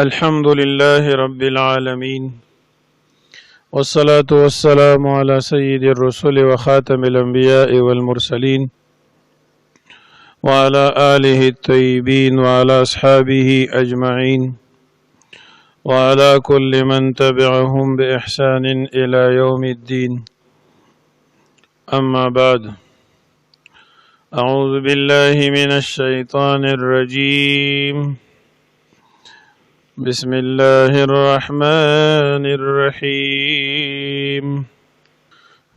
الحمد لله رب العالمين، والصلاة والسلام على سيد الرسل وخاتم الأنبياء والمرسلين وعلى آله الطيبين وعلى أصحابه أجمعين وعلى كل من تبعهم بإحسان إلى يوم الدين. أما بعد، أعوذ بالله من الشيطان الرجيم. بسم الله الرحمن الرحيم.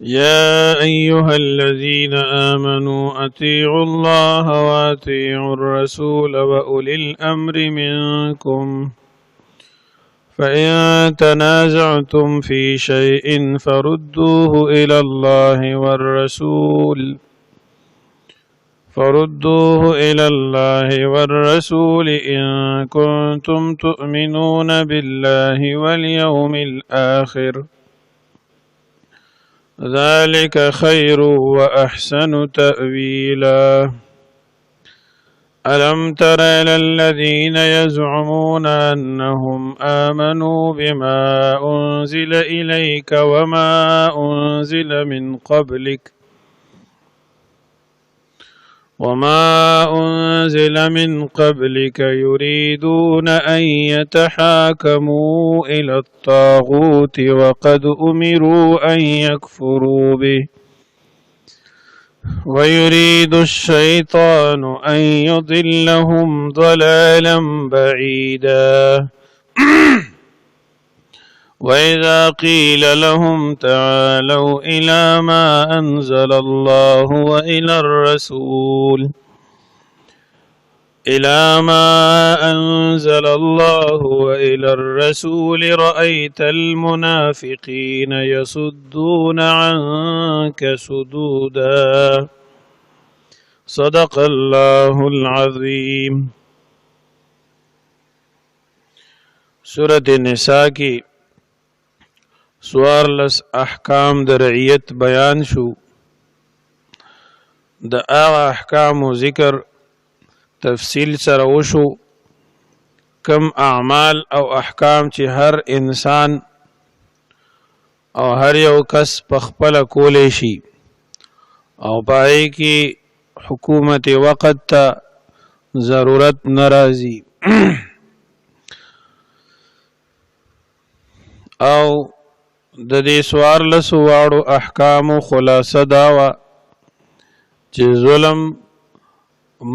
يا أيها الذين آمنوا أطيعوا الله وأطيعوا الرسول وأولي الأمر منكم، فإن تنازعتم في شيء فردوه إلى الله والرسول إن كنتم تؤمنون بالله واليوم الآخر، ذلك خير وأحسن تأويلا. ألم تر إلى الذين يزعمون أنهم آمنوا بما أنزل إليك وما أنزل من قبلك يريدون أن يتحاكموا إلى الطاغوت وقد أمروا أن يكفروا به، ويريد الشيطان أن يضلهم ضلالا بعيدا. وإذا قيل لهم تعالوا إلى ما أنزل الله وإلى الرسول رأيت المنافقين يصدون عنك صدودا. صدق الله العظيم. سورة النساء کی سوارلس احکام د رعیت بیان شو. د هغه احکام ذکر تفصیل سره وشو، کم اعمال او احکام چې هر انسان او هر یو کس په خپله کولی شي او پای کې حکومت وقت ته ضرورت ناراضي او د دې څوارلسو واړو احکامو خلاصه دا وه چې ظلم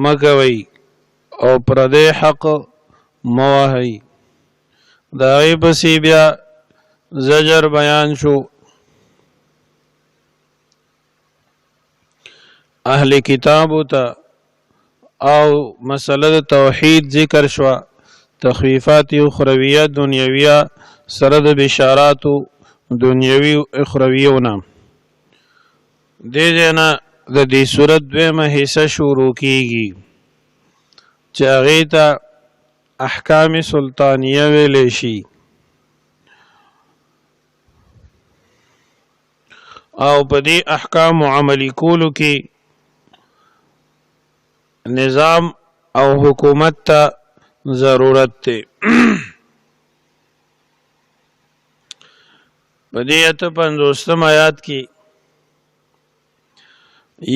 مه کوئ او پردی حق مه وهئ. د هغې پسې بیا زجر بیان شو، اهل کتابو ته او مسله د توحید ذکر شوه، تخویفات اخرویه دنیویه سره د بشاراتو دنیوي اخرویونه. دې ځای نه د دې صورت دویمه حصه شروع کیږي چې هغې ته احکام سلطانیه ویلی شي، او په دې احکام عملي کولو کې نظام او حکومت ته ضرورت دی. په دې 58 آیات کې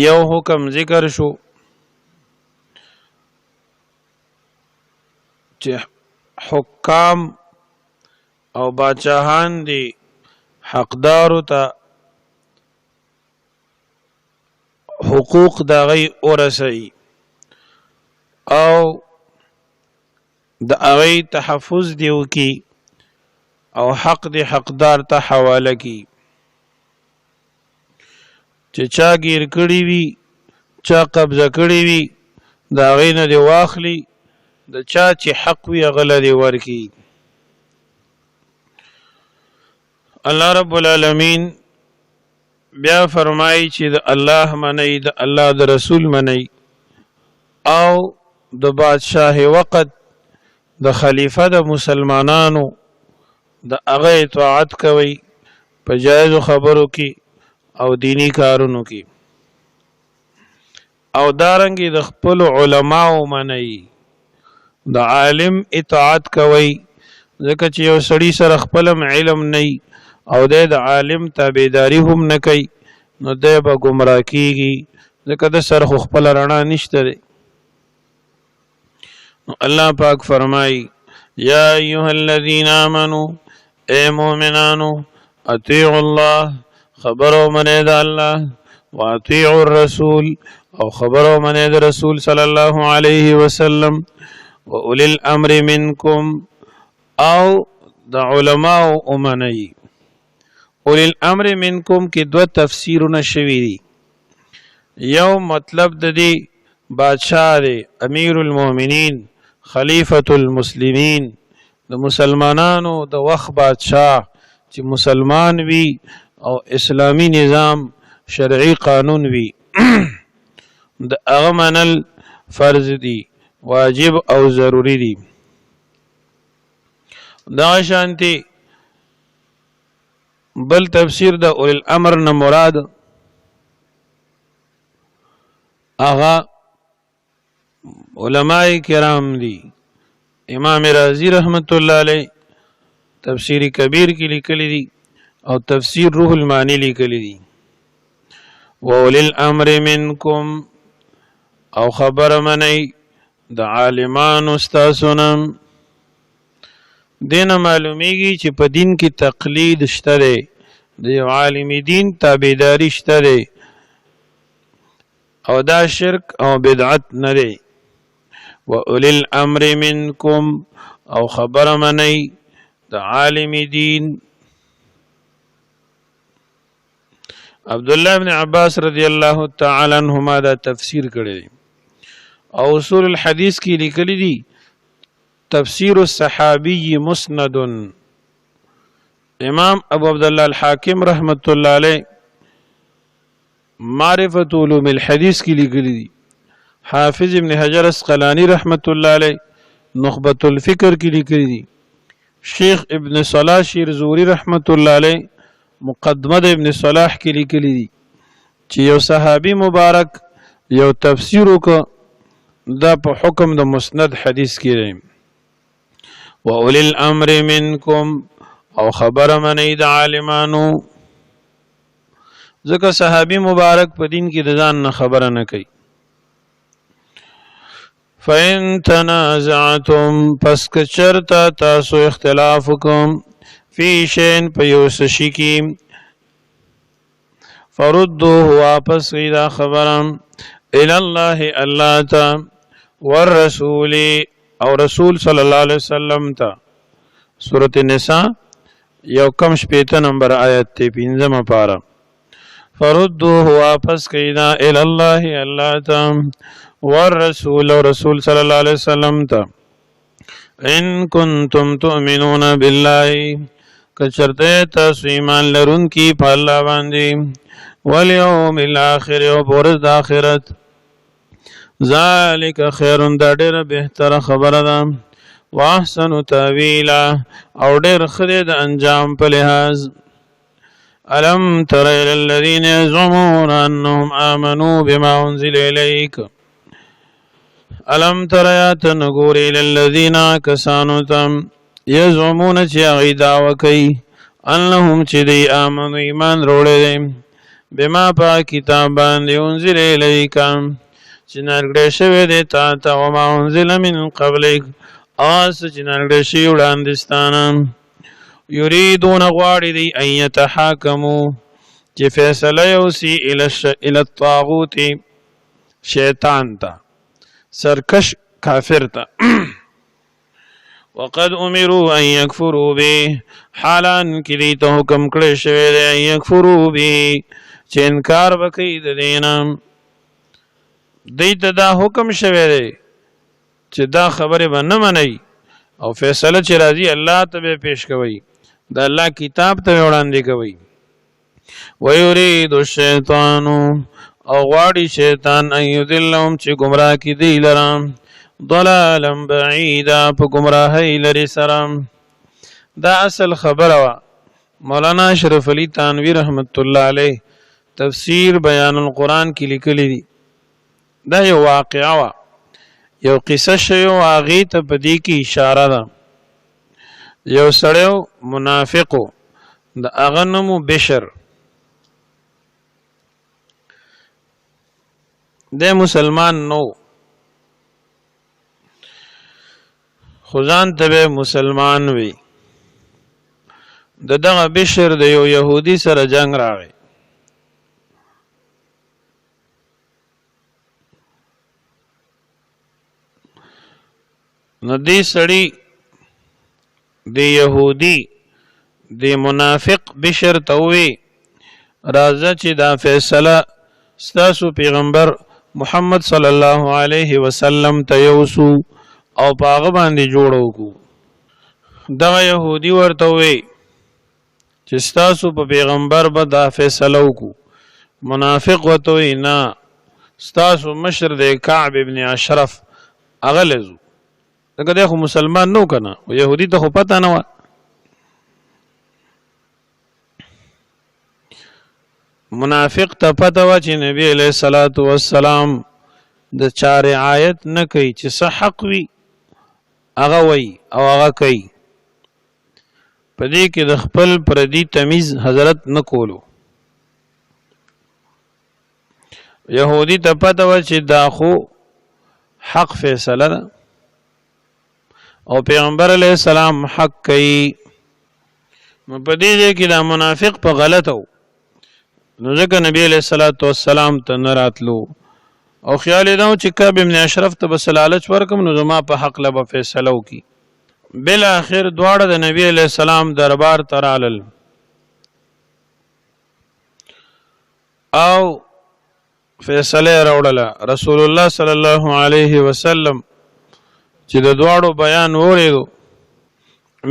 یو حکم ذکر شو چې حکام او باچاهان دي حقدارو ته حقوق د هغې ورسوي او د هغې تحفظ دې وکړي او حق دې حقدار ته حواله کی، چې چا گیر کړي وي، چا قبضه کړي وي، د هغې نه دې واخلي، د چا چې حق وي هغه له دې ورکړي. الله رب العالمین بیا فرمایي چې د الله منئ، د الله د رسول منئ او د بادشاه وقت د خلیفه د مسلمانانو د هغه اطاعت کوي په جایزو خبرو کې او دینی کارونو کې، او دارنګې د خپل علماو منئ، د عالم اطاعت کوي ځکه چې یو سړي سره خپل علم نه او د عالم تابعداري هم نه کوي نو دی به ګمراه کیږي ځکه د سره خو خپل رڼا نشته دی. الله پاک فرمای یا ایها الذین آمنوا اے مومنانو اطیعوا الله خبرو منه د الله واطیعوا الرسول او خبرو منه د رسول صلی الله علیه وسلم واولی الامر منکم او د علماء امنی. اولی الامر منکم کې دو تفسیرونه شوي دي. یو مطلب د دې بادشاہ دی امیر المؤمنین خلیفۃ المسلمین د مسلمانانو د وخت بادشاہ چې مسلمان وي او اسلامی نظام شرعي قانون وي د هغه منل فرض دي واجب او ضروری دي. دا شانتي بل تفسیر د اول الامر نه مراد اغا علماء کرام دي. امام رازی رحمت الله علیه تفسیر کبیر کې لیکلی دي او تفسیر روح المانی لیکلی دي. واولی الامر منکم او خبر منی د عالمان استاسونم. دین معلومیږي چې په دین کې تقلید شته دی د یو عالم دین تابعداري شته دی او دا شرک او بدعت نه دی. واولی الامر منکم او خبر منی د عالم دین. عبدالله بن عباس رضی الله تعالی عنہما دا تفسیر کړی دی او اصول الحدیث کې لیکلی دی تفسیر الصحابی مسند. امام ابو عبداللہ الحاکم رحمت الله علیه معرفت علوم الحدیث کی لیکلی دی. حافظ ابن حجر اسقلانی رحمت الله علیه نخبۃ الفکر کی لیکلی دی. شیخ ابن صلاح شیرزوری رحمت الله علیه مقدمه ابن صلاح کی لیکلی دی چې یو صحابی مبارک یو تفسیر وکړه دا په حکم د مسند حدیث کې دی. واولی الامر منکم او خبر منی د عالمانو ځکه صحابی مبارک په دین کې د ځان نه خبره نه کوي. فإن تنازعتم پس که چرته تاسو اختلاف وکم فی شین په یو څه شي کې فردوه واپس کړئ دا خبره الی الله الله ته والرسول او رسول صلی الله علیه وسلم ته. سورۃ النساء یو کم شپیته نمبر آیت ته 15 پارا. فردوه واپس کړئ دا الی الله الله ته والرسول او رسول صلی الله علیه وسلم ته. ان کنتم تؤمنون بالله کچرته تاسو ایمان لرونکي په الله باندې والیوم الاخر او ورځ د آخرت. ذالک خیر دا ډیره بهتره خبره ده واحسن تاویلا او ډیر خره د انجام په لحاظ. الم تر الى الذين يزعمون انهم امنوا بما انزل اليك الم تر يتنغور الى الذين كسانوا تم يزعمون چې هغه دعوه کوي انهم چې دی امنوا ایمان وروړي بما په کتاب باندې انزل اليك چې نازل شوی دی تا ته او ما انزل من قبلک اس چې نازل شوی وړاندستانه. یریدون غواړي دی ان یتحاکموا چې فیصله یوسي الی الطاغوت شیطان ته سرکش کافر ته. وقد امروا ان يكفروا به حالان کې دی ته حکم کړی شوی دی ان يكفروا به چې انکار وکړي د دینم. دیت دا حکم شوی دی چې دا خبره به نه منئ او فیصله چې راځي الله ته به پیش کوي د الله کتاب ته وړاندې کوي. ويريد الشیطان او غواړي شیطان ان یذلهم چې گمراه کړي دی لرم ضلالا بعیدا په گمراهی لري سره. دا اصل خبره وا مولانا اشرف علی تانوی رحمت الله علیه تفسیر بیان القرآن کې لیکلی دی. دا یو واقعه وا یو قصه شوی او هغې ته په دې کې اشاره ده یو سړیو منافقو د هغه نوم بشر د مسلمان نو خو ځان ته به مسلمان وي دغه بشر د یو يهودي سره جنگ راغی نو دې سړی د يهودي د منافق بشر ته وی راځه چې دا فیصله ستاسو پیغمبر محمد صلی الله علیه وسلم ته یوسو او پاغه باندې جوړو کو دغه يهودي ورته وی چې ستاسو په پیغمبر به دا فیصله وکړو منافق ورته وی نه ستاسو مشر د کعب ابن اشرف هغه لزو دغه د خو مسلمان نو کنه او يهودي ته خو پته نه و منافق ته پته و چې نبی علیہ الصلوۃ والسلام د چا رعایت نه کوي چې څه حق وي هغه وي او هغه کوي پدې کې د خپل پردي تمیز حضرت نه کولو يهودي ته پته و چې دا خو حق فیصله ده او پیغمبر علیہ السلام حق کوي پدې کې دا منافق په غلطو نو ځکه نبی علیہ الصلوۃ والسلام ته نه راتلو او خیال دا چې کعب ابن اشرف ته بسلالچ ورکم نو زما په حق له فیصله وکي بل اخر دواړه د نبی علیہ السلام دربار ترالل او فیصله راوړله رسول الله صلی الله علیه وسلم چې د دواړو بیان وریدو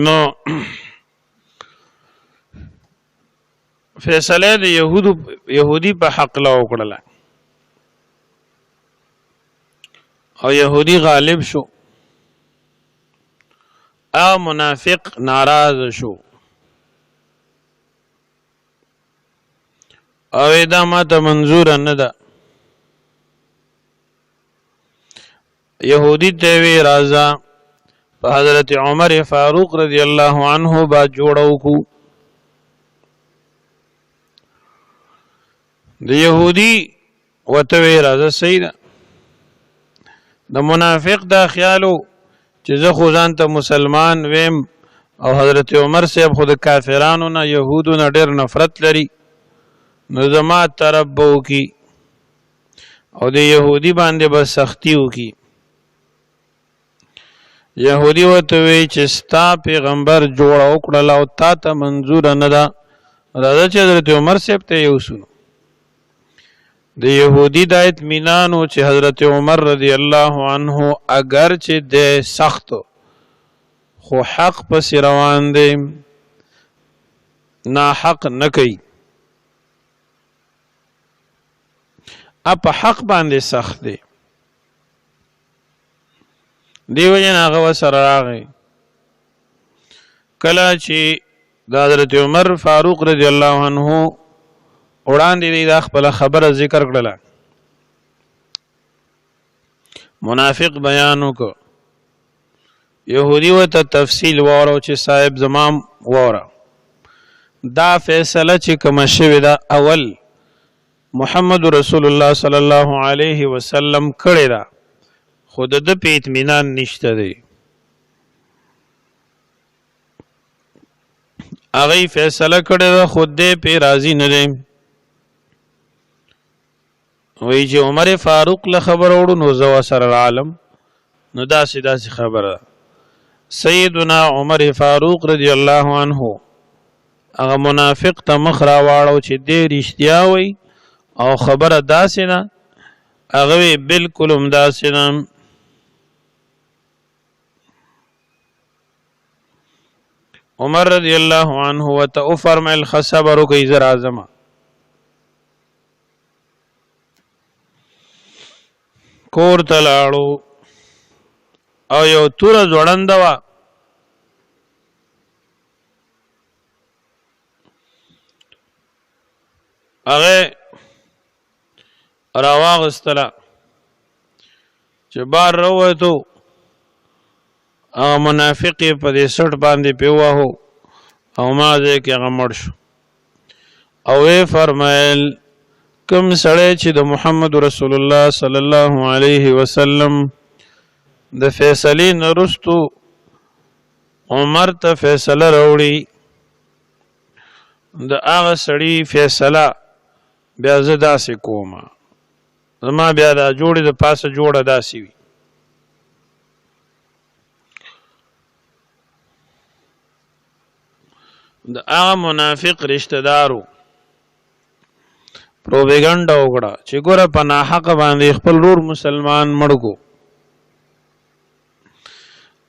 نو فیصله د يهودي په حق لا وکړله او يهودي غالب شو او منافق ناراض شو او دا ماته منظور نه ده يهودي ته وی راځه په حضرت عمر فاروق رضی الله عنه با جوړو کو د يهودي وته وی راځه سید د منافق دا خیالو چې زه خو ځان ته مسلمان ویم او حضرت عمر صاحب خود کافرانو نه يهودو نه ډېر نفرت لري نو زما تربو کی او د يهودي باندې به سختی وکي يهودي وته وی چې ستا پیغمبر جوړ او کړل او تا ته منظور نه ده راځه چې حضرت عمر صاحب ته یوسو د يهودي د اطمینانو چې حضرت عمر رضی الله عنه اگر چې د سخت خو حق پس روان دي نا حق نه کوي اپ حق باندې سخت دي دیو جن هغه سره راغی کله چې د حضرت عمر فاروق رضی الله عنه وړاندې د خپل خبره ذکر کړله منافق بیان وکړ يهودي وته تفصیل واره چې صاحب زمام واره دا فیصله چې کوم شوی دا اول محمد رسول الله صلی الله علیه وسلم کړی دا خود د په اطمینان نشته دی هغه فیصله کړی دا خود دې په راضی نه دی وی چې عمر فاروق له خبر وړو نو زو سر العالم نو داسې خبره سیدنا عمر فاروق رضی الله عنه هغه منافق ته مخ را واړو چې دې رښتیا وي او خبره داسې نه هغه بالکل هم داسې نه عمر رضی الله عنه وته فرمایل خصبرو کوي زر اعظم کور تلاړو او یو تور ځوړند وا هغه راواغستله چې بار وروته هغه منافق یې په دې سټ باندې پې ووهو او ما ځای کې هغه مړ شو. او وی فرمایل کوم سړی چې د محمد رسول الله صلی الله علیه وسلم د فیصلې نه وروستو عمر ته فیصله راوړي د هغه سړي فیصله بیا زه داسې کومه زما بیا دا جوړې د پاسه جوړه داسې وي. د هغه منافق رشتہ دارو پروپاګاندا وکړه چې ګوره په ناحق باندې خپل رور مسلمان مړ کو.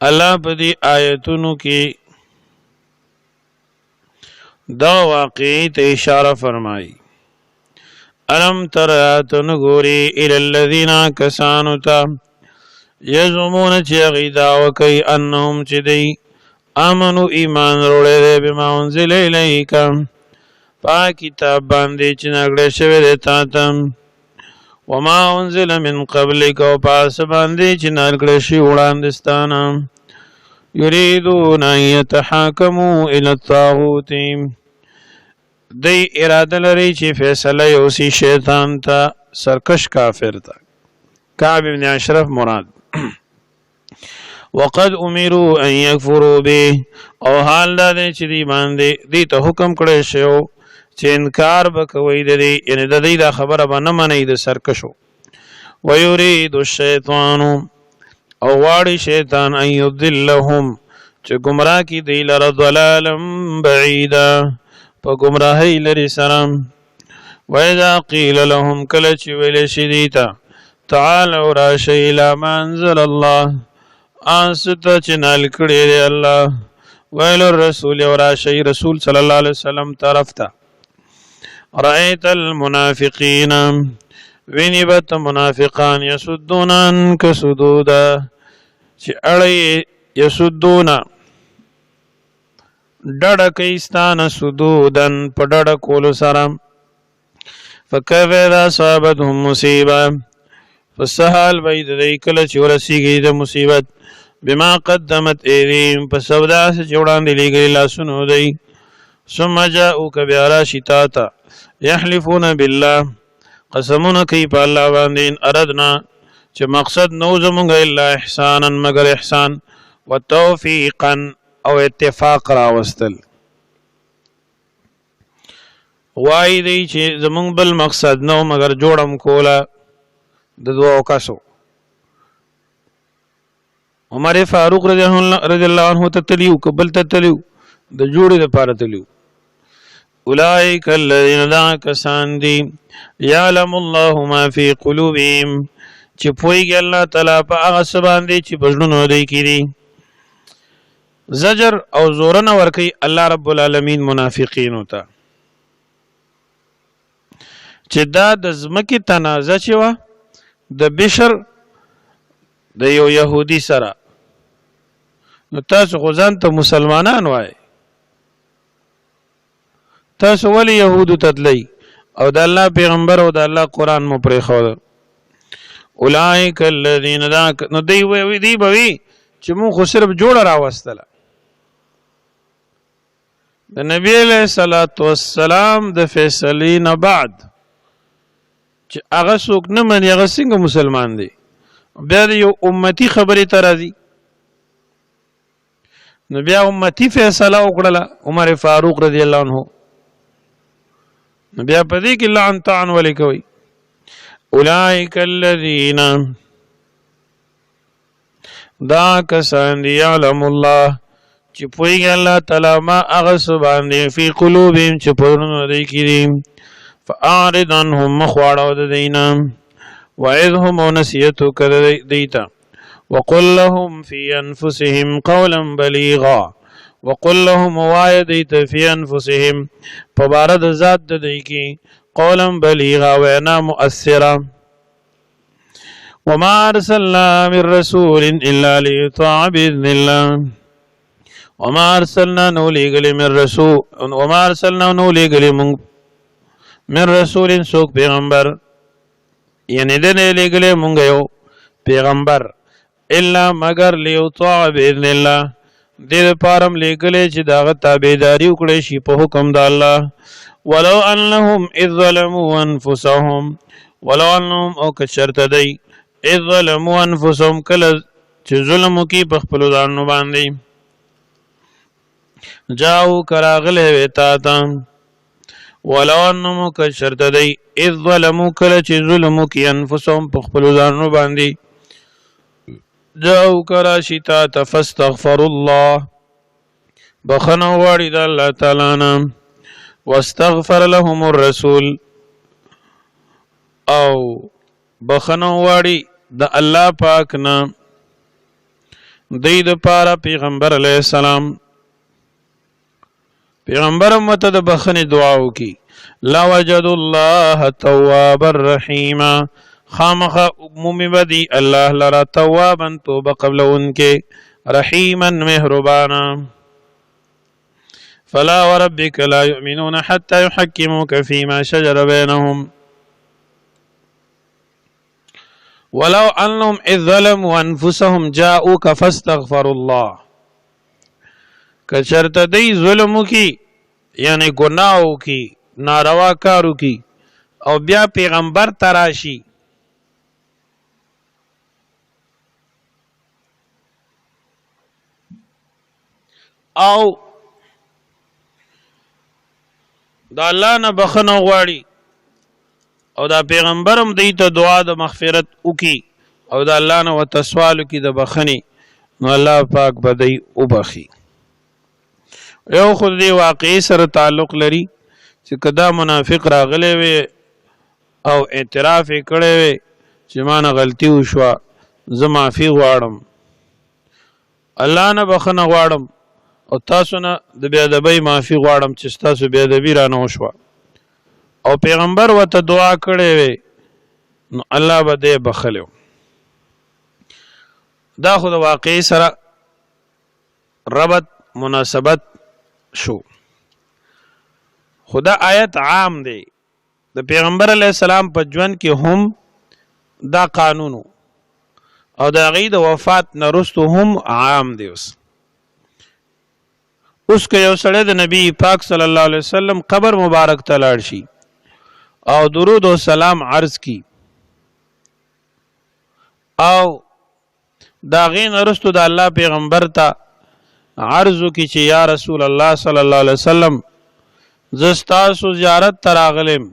الله په دې آیتونو کې دا واقعي ته اشاره فرمایي. الم تر تنګوري الى الذين كسانوا يزعمون چې غیدا وکي انهم چې دی امنو ایمان وروړي بما انزل الیک پا کتاب باندې چې نګړې شوی دی تا ته وما انزل من قبلک او پاس باندې چې نګړې شي وړاندستانه یریدون ان یتحاکموا الی الطاغوت دی اراده لري چې فیصله یوسي شیطان ته سرکش کافر ته. کعب بن اشرف مراد. وقد امروا ان يكفروا به او حال دا دی چې دی باندې دی ته حکم کړی شو چې انکار وکوي د دې یعنی د دې دا خبره به نه مني د سرکشو. ويريد الشیطان او واړي شیطان ان يضلهم چې گمراه کی دی لره ضلالا بعیدا په گمراهی لري سره. واذا قيل لهم کله چې ویل شي دیتا تعالوا راشئ الى ما انزل الله آنسته چې نال کړی دی الله ویل الرسول او راشئ رسول صلی الله علیه وسلم طرف ته. رأيت المنافقين وینبت منافقان یسدون عنک سدودا چې اړی یسدون ډډه کوي ستانه سدودن په ډډه کولو سره. فکیف اذا اصابتهم مصیبه فسهل بید دی کله چې ورسیږي د مصیبت بما قدمت ایدیهم په سودا چې وړاندې لګړي لاسونو دی. ثم جاءوک بیا راشي تا ته یحلفون بالله قسمونه کوي په الله باندې ان اردنا چې مقصد نو زمونږ الا احسانا مگر احسان وتوفیقا او اتفاق راوستل. وای دی چې زمونږ بل مقصد نو مگر جوړم کوله د دوه کسو. عمر فاروق رضی الله عنه ته تلیو قبل ته تلیو د جوړې لپاره تلیو. اولئک الذین دا کسان دي یعلم الله ما فی قلوبهم چې پوهیږي الله تعالی په هغه څه باندې چې په زړونو دی کې دي. زجر او زورنه ورکوي الله رب العالمین منافقینو ته چې دا د ځمکې تنازع چې وه د بشر د یو یهودي سره نو تاسو خو ځان ته مسلمانان وای تاسو ولې یهودو ته تلئ او د الله پیغمبر او د الله قرآن مو پرېښود. اولئک الذین نو دی به وي چې مونږ خو صرف جوړه راوستله. د نبی علیه الصلاة والسلام د فیصلې نه بعد چې هغه څوک نه مني هغه څنګه مسلمان دی؟ بیا د یو امتي خبرې ته راځي نو بیا امتي فیصله وکړله عمر فاروق رضی الله عنه نو بیا په دې کې لعن طعن ولې کوي؟ اولئک الذین دا کسان دی یعلم الله چې پوهیږي الله تعالی ما هغه څه باندې فی قلوبهم چې په زړونو دی کې دي. فاعرض عنهم مخواړه د دینا وعظهم ونصیحت وکړه دیتا. وقل لهم فی انفسهم قولا بلیغا وقل لهم وای دیتا فی انفسهم په باره د ذات د دی کې قولا بلیغا وینا مؤثره. وما ارسلنا من رسول الا ليطاع باذن الله وما ارسلنا نوليغلی من رسول وما ارسلنا نوليغلی من رسول سوک پیغمبر یعنی دنه لګلې مونږ یو پیغمبر الا مگر لیطاع باذن الله دې لپاره لګلې چې داغه تابعداري وکړي شي په حکم د الله. ولو انهم اذ ظلموا انفسهم ولو انهم او که شرط دی اذ ظلموا انفسهم کله چې ظلم وکي په خپل ځانونو باندې جاءو کراغله وتا تا ولو انهم که شرط دی اذ ظلموا کله چې ظلم وکي انفسهم په خپل ځانونو باندې جاءو کراشتا تفاستغفر الله بخنو غواړي د الله تعالی نه واستغفر لهم الرسول او بخنو غواړي د الله پاک نه دوی د پاره پیغمبر علیه السلام پیغمبر مت د بخنې دعا وکي لا وجد الله توابا رحیما خامخ مومی بدی اللہ لرا توابا توبہ قبل ان کے رحیما مہربانا. فلا وربك لا يؤمنون حتى يحكموك فيما شجر بينهم ولو انهم اذ ظلموا انفسهم جاءوك فاستغفروا الله. کچرت دی ظلمو کی یعنی گناہو کی ناروا کارو کی او بیا پیغمبر تراشی او دا الله نه بخنه غواړي او دا پیغمبرم دی ته دعا د مغفرت وکي او دا الله نه وتسوال کی د بخنی نو الله پاک بدی وبخي. یو خو دی واقعي سره تعلق لري چې کدا منافق راغلی وي او اعتراف یې کړی وي چې ما نه غلطي وشوه زه معافي غواړم الله نه بخنه غواړم او تاسو نه د بی ادبۍ معافي غواړم چې تاسو بی ادبي رانه وشوه او پیغمبر ورته دعا کړې وي نو الله به دې بخلی. دا خو د واقعي سره ربط مناسبت شو. خدا آیت عام دی د پیغمبر علیه السلام په ژوند کې هم دا قانونو او د هغې د وفات نه وروستو هم عام دی. اوس که یو سړی د نبی پاک صلی الله علیه وسلم قبر مبارک ته لاړ شي او درود و سلام عرض کی او دا غین وروستو د الله پیغمبر ته عرض وکړي چې یا رسول الله صلی الله علیه وسلم زه ستاسو زیارت ته راغلم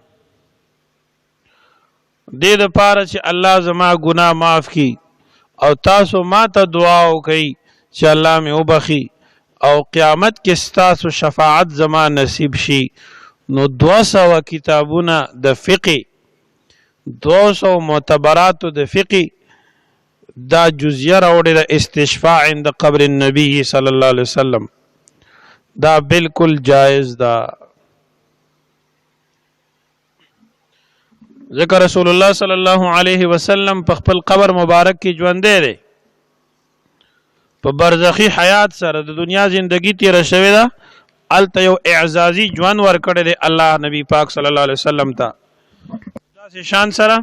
دې دپاره چې الله زما ګناه معاف کړي او تاسو ما ته دعا وکړئ چې الله مې وبخي او قیامت کې ستاسو شفاعت زما نصیب شي. نو 200 کتابونه د فقه 200 معتبراتو د فقه دا جزیه راوړې د استشفاع عند قبر النبی صلی الله علیه وسلم دا بالکل جائز دا. ذکر رسول الله صلی الله علیه وسلم په خپل قبر مبارک کې ژوندی دی په برزخی حیات سره د دنیا زندگی تیر شوی ده الته یو اعزازي ژوند ورکړی دی الله نبی پاک صلی الله علیه وسلم ته داسې شان سره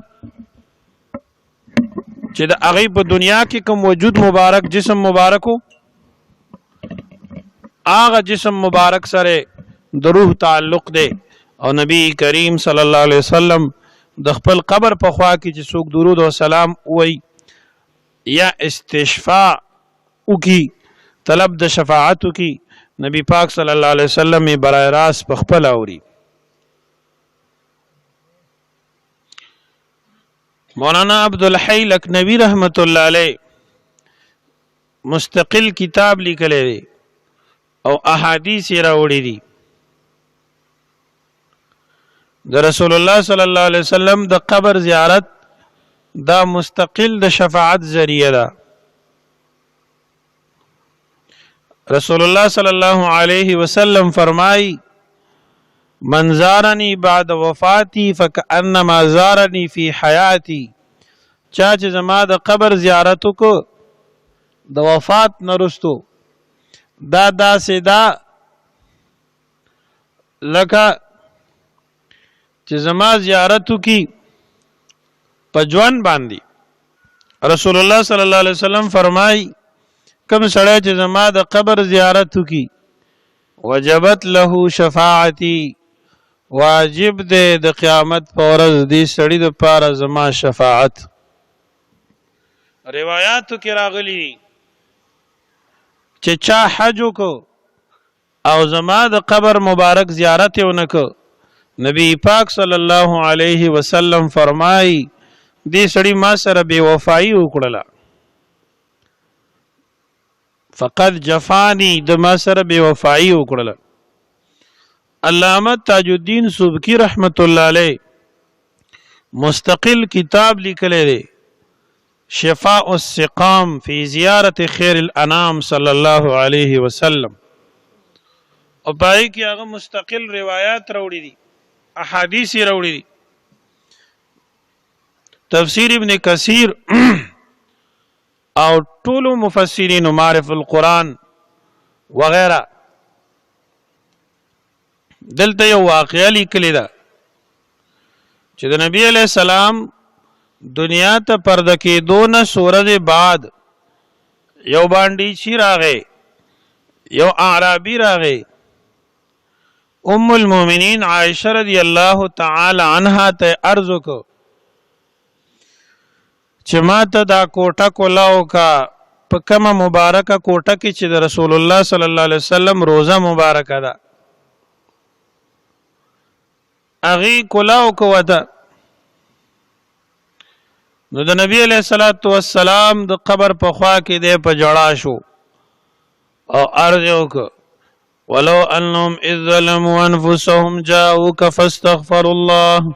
چې د هغې په دنیا کې کوم وجود مبارک جسم مبارکو هغه جسم مبارک سره د روح تعلق دی او نبی کریم صلی الله علیه وسلم د خپل قبر په خوا کې چې څوک درود او سلام وایي یا استشفاع وکي طلب د شفاعت وکي نبی پاک صلی الله علیه وسلم یې برای راست په خپل اوري. مولانا عبدالحی لکھنوی رحمت الله علیه مستقل کتاب لیکلی دی او احادیث یې راوړي دي د رسول الله صلی الله علیه وسلم د قبر زیارت دا مستقل د شفاعت ذریعہ ده. رسول الله صلی الله علیه وسلم فرمائی من زارنی بعد وفاتی فکأنما زارنی فی حیاتی چا چې زما د قبر زیارتو کو د وفات نرستو دا داسې دا لکه چې زما زیارتو کی په ژوند باندې رسول الله صلی الله علیه وسلم فرمای کوم سړی چې زما د قبر زیارت وکي وجبت له شفاعتي واجب دی د قیامت په ورځ دې سړي د پاره زما شفاعت. روایاتو کې راغلي چې چا حج وکړو او زما د قبر مبارک زیارت یې ونه کړ، نبی پاک صلی الله علیه وسلم فرمای دې سړي ما سره بے وفایي وکړله، فقد جفانی د ما سره بے وفایي وکړله. علامه تاج الدین سبکی رحمت الله علیه مستقل کتاب لیکلی دی شفاء السقام فی زیارت خیر الانام صلی الله علیه وسلم، او پای کې هغه مستقل روایات راوړي دي، احادیث راوړي دي. تفسیر ابن کثیر او ټول مفسرین معرف القرآن وغیرہ دلته یو واقعه لیکلی ده چې د نبی علیہ السلام دنیا ته پرده کېدو نه سورج بعد یو باندې چی راغی، یو اعرابی راغی. ام المؤمنین عائشہ رضی الله تعالی عنها ته عرض وکړه چې ما ته دا کوټه کولاو کا په کومه مبارکه کوټه کې چې د رسول الله صلی الله علیه وسلم روزه مبارکه ده اغي کولاو کو ده. نو د نبی علیہ الصلوۃ والسلام د قبر په خوا کې د په جړا شو او عرض وکړه ولو انهم اذ ظلموا انفسهم جاءوك فاستغفروا الله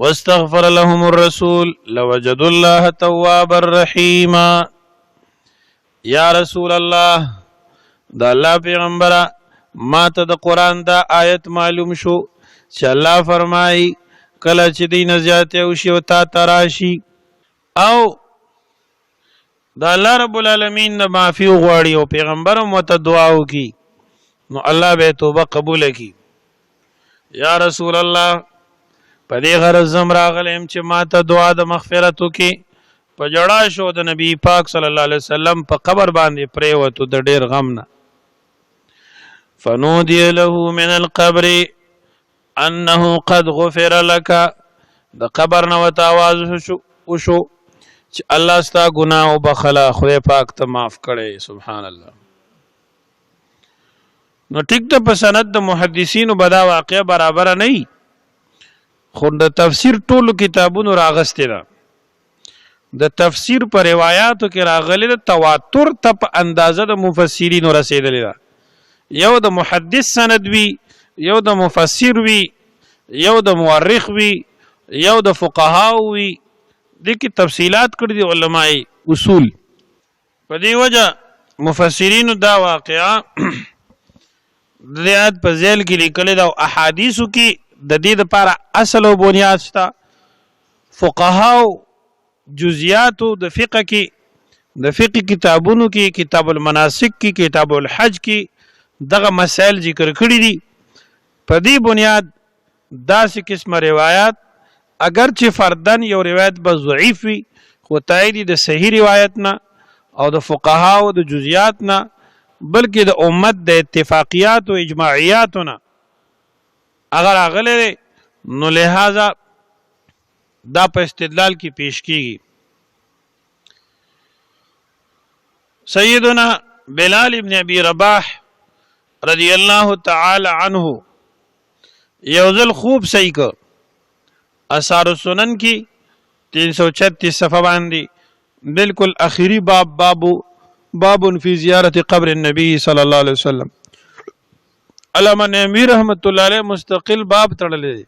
واستغفر لهم الرسول لوجدوا الله توابا رحيما. یا رسول الله د الله پیغمبره ما ته د قران دا آیت معلوم شو چې الله فرمایي کله چې دین زیاته او شی او تا تراشی او د الله رب العالمین نه معافی غواړي او پیغمبر مت دعا وکي نو الله به توبه قبول کړي. یا رسول الله په دې غرض زم راغلم چې ما ته دعا د مغفرت وکي. په جړا شو د نبی پاک صلی الله علیه وسلم په قبر باندې پرې وته د ډیر غم نه. فنودي له من القبر انه قد غفر لك، د قبر نو تاواز وشو چې الله ستا ګناه او بخلا خدای پاک ته معاف کړي. سبحان الله. نو ټیک ته په سند د محدثینو بدا واقع برابر نه وي، خو د تفسیر ټولو کتابونو راغسته ده. د تفسیر پر روایتو کې راغلي د تواتر ته په اندازه د مفسرینو رسیدلی ده. یو د محدث سند وی، یو د مفسر وی، یو د مورخ وی، یو د فقها وی، د کی تفصیلات کړي دي علماء اصول. په دې وجه مفسرینو دا واقعا د آیات په ذیل کې لیکل دا احادیثو کې د دې لپاره اصل او بنیاد شته. فقها جزئیات د فقه کې د فقه کتابونو کې کتاب المناسک کې کتاب الحج کې دغه مسائل ذکر کړي دي. په دې بنیاد داسې قسمه روایت اگر چې فردن یو روایت به ضعیف وي خو تایید د صحیح روایت نه او د فقها او د جزئیات نه بلکې د امت د اتفاقیات او اجماعیات نه اگر اغله نو لہذا دا په استدلال کې پیش کیږي. سیدنا بلال ابن ابي رباح رضی الله تعالی عنہ یوزل خوب صحیح کو اثار السنن کی 336 صفحه باندې بالکل اخیری باب فی زیارت قبر النبی صلی الله علیه وسلم. علامہ نعیمی رحمت الله علیه مستقل باب تړلې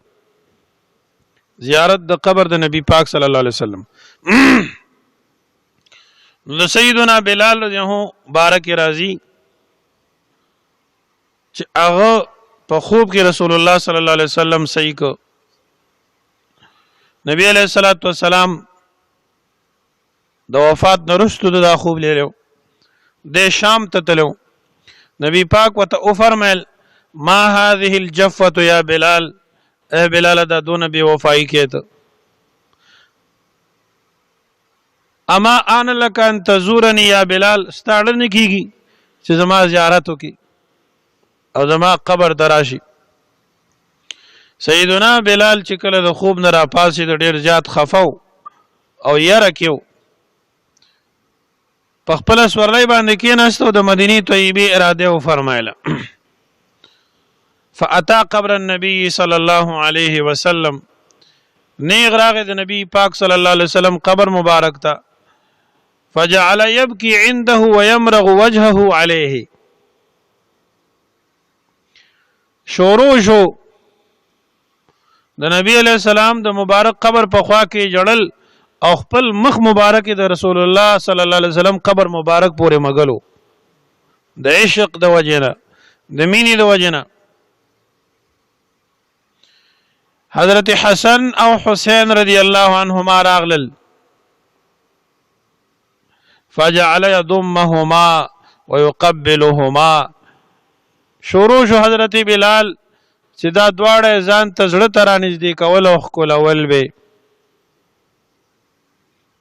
زیارت د قبر د نبی پاک صلی الله علیه وسلم. نو سیدنا بلال رضی الله بارک راضی چې هغه په خوب کې رسول الله صلی الله علیه وسلم صحیح کو. نبی علیہ الصلوۃ والسلام د وفات نرستو د خوب لیدو د شام ته تلو. نبی پاک وته او فرمایل ما هذه الجفه یا بلال، اے بلال دا دون بے وفائی کېته. اما آن لک ان تزورنی یا بلال ستاړه نه کیږي چې زما زیارت وکي او زما قبر تراشي. سیدنا بلال چې کله د خوب نه را پاسې د ډیر زیات خفاو او یره کېو په خپل سورلۍ باندې کېناست او د مدینې طیبې اراده و فرمایله. فاتا قبر النبي صلی الله علیه وسلم نیغ راغی د نبی پاک صلی الله علیه وسلم قبر مبارک تا فجعل يبكي عنده ويمرغ وجهه عليه. شروع شو د نبی علیہ السلام د مبارک قبر په خوا کې جړل او خپل مخ مبارک د رسول الله صلی الله علیه وسلم قبر مبارک پورې مګلو د عشق د وجنه د مینې د وجنه. حضرت حسن او حسین رضی الله عنهما راغلل فجعل يضمهما ويقبلهما. شروع شو حضرت بلال چې دا دواړه ځان ته زړه ته رانږدې کول او ښکلول به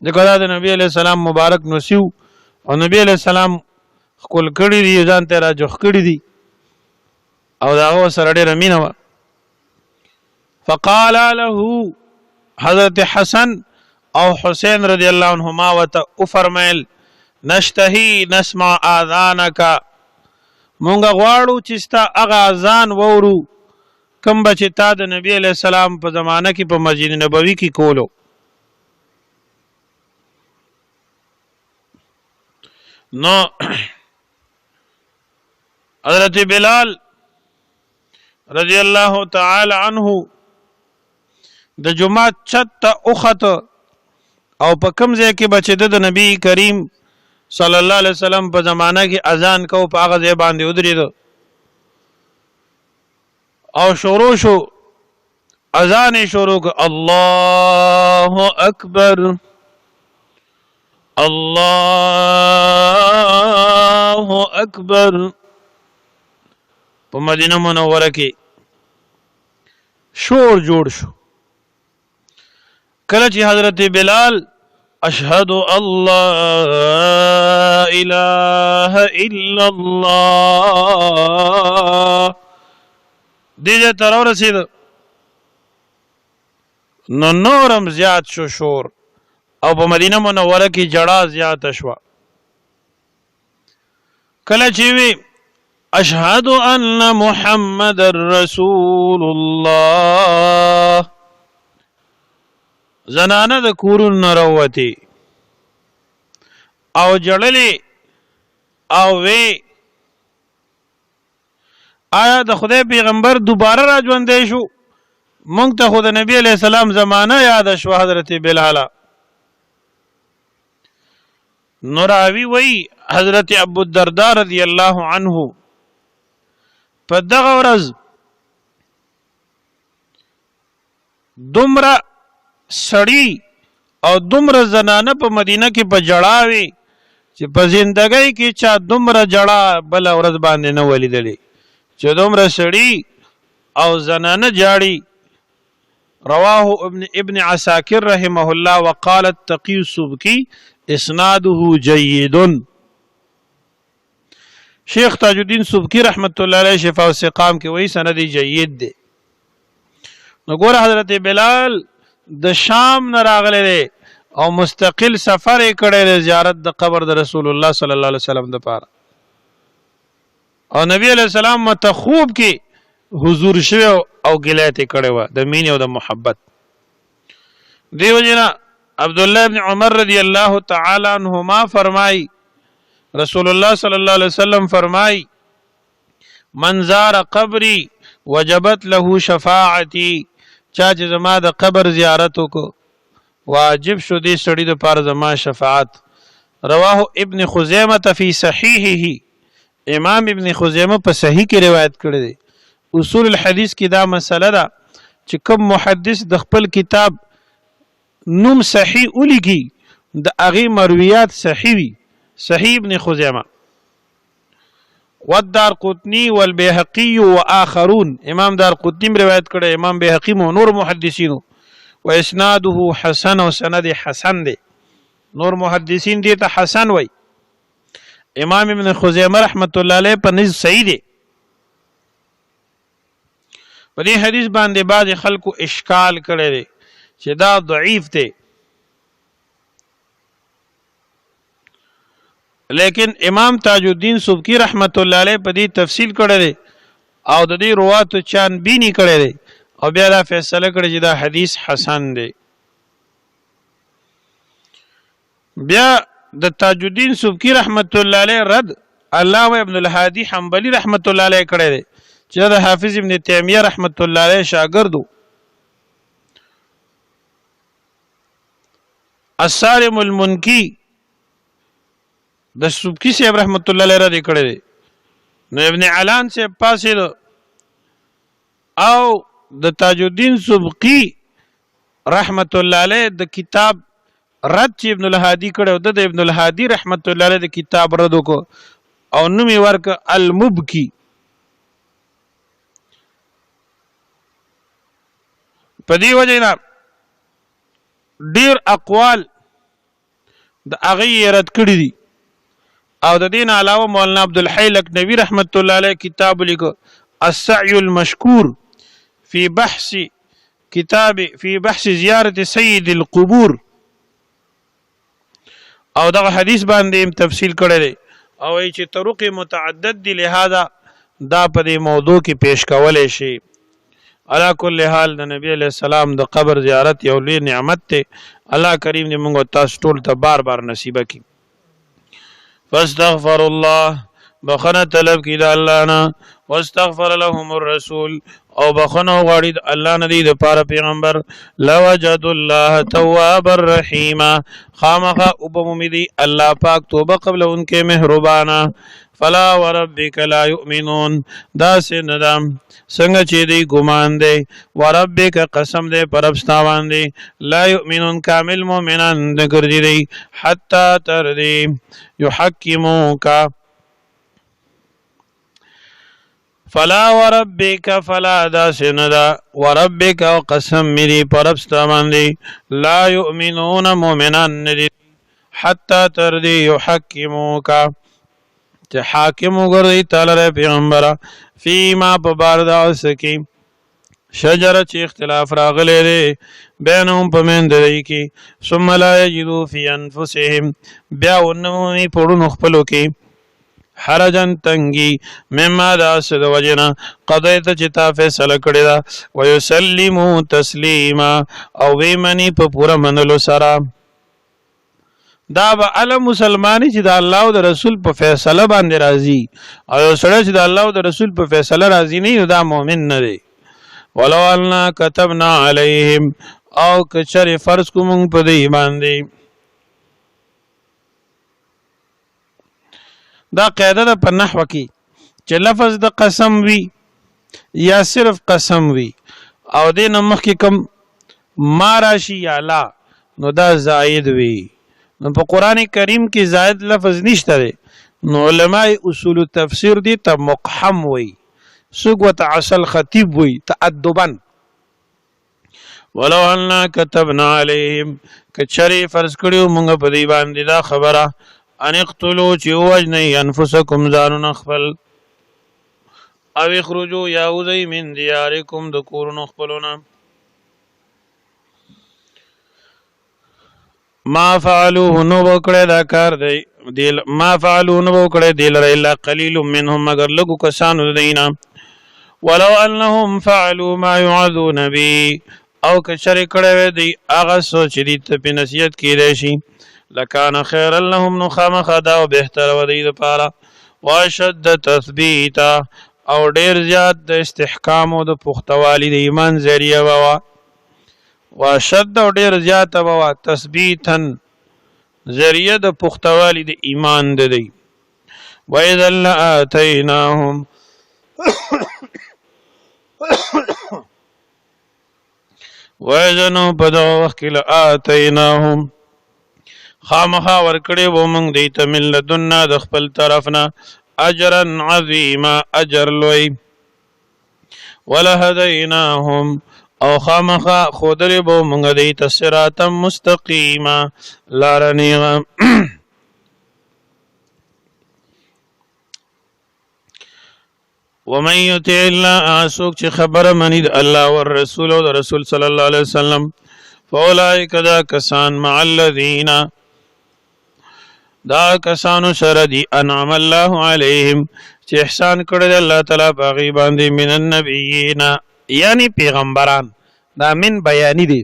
ځکه دا د نبی علیہ السلام مبارک نسیو او نبی علیہ السلام ښکل کړي دي ځان ته راجوخ کړي دي او دا هغه سره ډېره مینه وه. فقال له حضرت حسن او حسین رضی الله عنهما ورته وفرمیل نشتهی نسمع آذانک مونږ غواړو چې ستا هغه اذان وورو کوم به چې تا د نبی علیہ السلام په زمانه کې په مسجد نبوي کې کولو. نو حضرت بلال رضی الله تعالی عنه د جمعه چت ته اوخته او په کوم ځای کې بچې د نبی کریم صلی الله علیه وسلم په زمانه کې اذان کو په هغه ځای باندې ودرېد او شروع شو اذان شروع ک الله اکبر الله اکبر. په مدینه منوره کې شور جوړ شو کله چې حضرت بلال اشهد الله اله الا الله دې تر ورسید نو نورم زیات شو شور او په مدینه منوره کې جړه زیات شو. کله چې وی اشهد ان محمد رسول الله زنانه د کورون نروتی او جړلې او وی آیا د خدای پیغمبر دوباره را ژوندې شو مونږ ته خو د نبی علیہ السلام زمانہ یاد شو. حضرت بلال نوراوی وی حضرت ابو الدرداء رضی الله عنه په دغه ورځ دومره سړی او دومره زنانه په مدینه کې په جړاوي چې په زندګۍ کې چا دومره جړه بل ورځ باندې نه ولیدلې چې دومره سړی او زنانه جاړي. رواه ابن عساکر رحمه الله وقال التقي السبكي اسناده جيد. شیخ تاج الدین سبکی رحمت الله علیه شفاء السقام کې وایي سند جيد دی. نو ګوره حضرت بلال د شام نه راغلی دی او مستقل سفر یې کړی دی زیارت د قبر د رسول الله صلی الله علیه وسلم دپاره او نبی علیہ السلام مته خوب کې حضور شوی او ګلیت یې کړی وه د مینې او د محبت. دیو جنا عبدالله ابن عمر رضی الله تعالی عنہما فرمائی رسول الله صلی الله علیه وسلم فرمائی من زار قبری وجبت له شفاعتی چا چې زما د قبر زیارت وکړو واجب شو دې سړي دپاره زما شفاعت. رواه ابن خزیمه فی صحیحه امام ابن خزیمه په صحیح کې روایت کړی دی. اصول الحدیث کې دا مسله ده چې کوم محدث د خپل کتاب نوم صحیح ولیکي د هغې مرویات صحیح وي. صحیح ابن خزیمه والدار قطنی والبیهقی وآخرون امام دار قطنی روایت کړی امام بیهقی مو نور محدثینو و اسناده حسن او سند حسن دی. نور محدثین دې ته حسن وای. امام ابن خزیمه رحمت الله علیه په نزد صحیح دی. په دې حدیث باندې بعض خلکو اشکال کړی دی چې دا ضعیف دی، لیکن امام تاج الدین سبکی رحمت الله علیه په دې تفصیل کړی دی او د دې رواتو چانبینی کړی دی او بیا دا فیصله کړی چې دا حدیث حسن دی. بیا د تاج الدین سبکی رحمت الله علیه رد علامه ابن الهادی حنبلی رحمت الله علیه کړی دی چې د حافظ ابن تیمیه رحمت الله علیه شاګردو. الصارم المنکی د سبکی صاحب رحمت الله علیه رد کړی دی. نو ابن علان صاحب پاسې او د تاج الدین سبکی رحمت الله علیه د کتاب رد چې ابن الهادی کړو د ابن الهادی رحمت الله علیه د کتاب رد کو او نومي ورک المبکی. په دې وجه نه ډیر اقوال د هغه رد کړی دي او د دین علاوه مولانا عبدالحی لکنوی رحمت الله علیه کتاب لیکو السعی المشکور فی بحث زیارت سید القبور او دغه حدیث باندې تفصیل کړی دی او چې طرق متعدد دي، لہذا دا په دې موضوع کې پیش کولای شي. علا کل حال د نبی علیہ السلام د قبر زیارت یو لوی نعمت ته الله کریم دې موږ تاسو ټول ته بار بار نصیب کړي. فاستغفر الله بخنه طلب کی د الله نه، واستغفر لهم الرسول او بخنه غواړي د الله نه دی د پاره پیغمبر، لوجد الله توابا رحیما خامخه وبمدي الله پاک توبه قبل انکه مهربانا. فلا وربک لا یؤمنون دا سندم څنګه چې دی ګمان دی، وربک قسم دی پر ابستا باندې، لا یؤمنون کامل مؤمنان نه ګرځي دی حتا تر دی یحکموک. فلا وربک فلا دا سندا وربک او قسم می پر ابستا باندې، لا یؤمنون مؤمنان نه دی حتا تر دی یحکموک چې حاکم وګرځي تعالی پیغمبره فیما په بار دا سکی شجره چې اختلاف راغلی دی بینهم په منځ دی کې، ثم لا یجدوا فی انفسهم بیا ونمومي پړونو خپلو کې حرجن تنگی مما دا سد وجنا قضیت چې تا فیصله کړی دا ویسلمو تسلیما او ویمنی په پورا منلو سره. دا به علم مسلمانی چې د الله او د رسول په فیصله باندې راضي او یو سړی چې د الله او د رسول په فیصله راضي نه دا مؤمن نه دی. ولو اننا كتبنا علیهم او کچر فرض کوم په دې باندې. دا قاعده ده په نحو کې چې لفظ د قسم وي یا صرف قسم وي او دې نمخ کې کم ما راشي یا لا نو دا زائد وي. نو په قران کریم کې زائد لفظ نشته دی، نو علماء اصول التفسیر دي ته مقحم وي، سوق وتعسل خطیب وي تأدبا. ولو اننا كتبنا عليهم کچری فرض کړیو مونږ په دې باندې دا خبره ان اقتلوا چې وجنی انفسکم ځانون خپل او اخرجوا یاوذی من دیارکم د کورونو خپلونه ما فعلوه نو وکړه دا کار دی ما فعلوه نو وکړه دی لره الا قلیل منهم مگر لګو کسانو دینا. ولو انهم فعلوا ما يعذون به او کچری کړه دی هغه سوچ دي ته په نصیحت کې راشي لکان خیر لهم نو خامخا دا بهتر و دی لپاره واشد تثبیتا او ډیر زیات د استحکام او د پختوالی د ایمان ذریعہ وا واشد او ډیر زیات وا تثبیتا ذریعہ د پختوالی د ایمان د دی. واذا لاتیناهم واذا نو په دغه وخت کې لاتیناهم خامخا ورکړې و موږ دی ته من لدنا د خپل طرفنا اجرا عظیما اجر لوی ولهدیناهم او خامخا خودلې به مونږ دی ته صراطا مستقیما لار نیغه. ومن يطع الله اسوک چې خبره منی د الله او رسول او رسول صلی الله علیه وسلم فاولئک دا کسان مع الذین دا کسانو سره دی انعم الله علیهم چې احسان کړی الله تعالی باغی باندې من النبیین یعنی پیغمبران دا من بیانی دی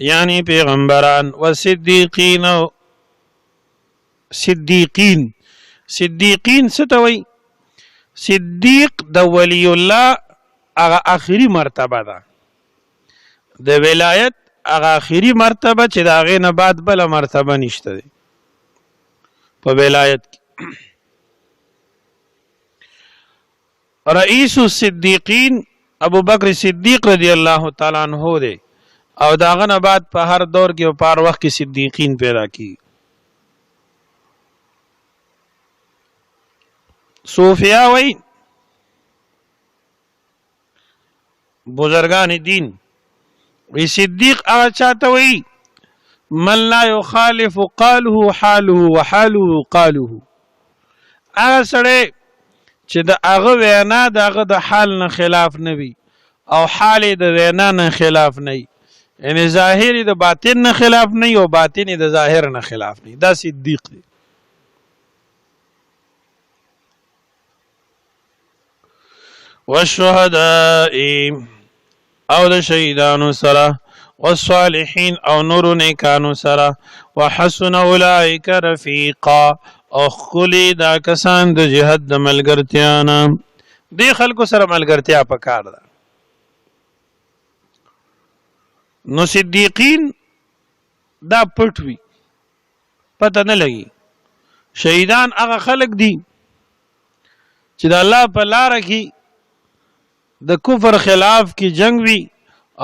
یعنی پیغمبران و صدیقین صدیقین ستوي صدیق د ولی الله هغه اخري مرتبه ده د ولایت هغه اخري مرتبه چې دا غي نه بعد بل مرتبه نشته ده په ولایت رئیس الصدیقین ابو بکر صدیق رضی الله تعالی عنہ ده او داغه نه بعد په هر دور کې او په هر وخت کې صدیقین پیدا کی. صوفیا وی بزرگان دین وی صدیق هغه چاته وی من لا يخالف قاله حاله وحاله قاله هغه سره چې د هغه وینا دغه د حال نه خلاف نه وي او حال د وینا نه خلاف نه وي یعنی ظاهری د باطن نه خلاف نه او باطن د ظاهر نه خلاف نه دا صدیق دی. والشهداء او د شهیدانو سره والصالحین او نور نیکانو سره وحسن اولئک رفیقا او خلی دا کسان د جهاد د ملګرتیا نه دی خلکو سره ملګرتیا پکار ده. نو صدیقین دا پټوي پته نه لګي. شهیدان هغه خلک دي چې د الله په لار کې د کفر خلاف کی جنگ وی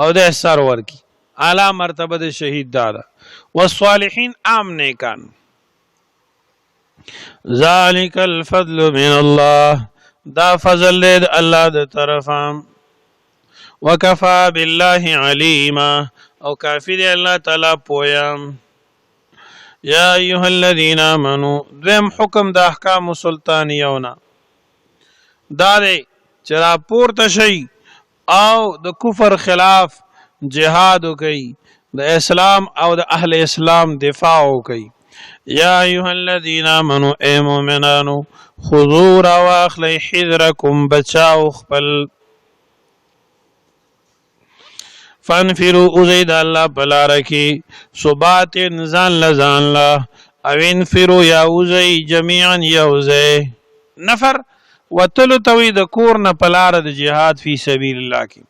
او د احسار ورکی اعلی مرتبه د شهید دادا والصالحین عام نیکان. ذالک الفضل من الله دا فضل د الله د طرفه وکفا بالله علیما او کافی دی الله تعالی پویا. یا ایها الذین آمنوا دویم حکم د احکام سلطانیونا دا دی چې را پورته شي او د کفر خلاف جهاد وکي د اسلام او د اهل اسلام دفاع وکي. یا ایها الذین آمنوا ای مؤمنانو خذوا واخلی حذرکم بچاو خپل فانفروا اوزید الله بلارکی ثبات ځان لزان لا او انفروا یا اوزی جميعا یوزی نفر وتلو توی د کور نه پلار د جهاد فی سبیل الله کی.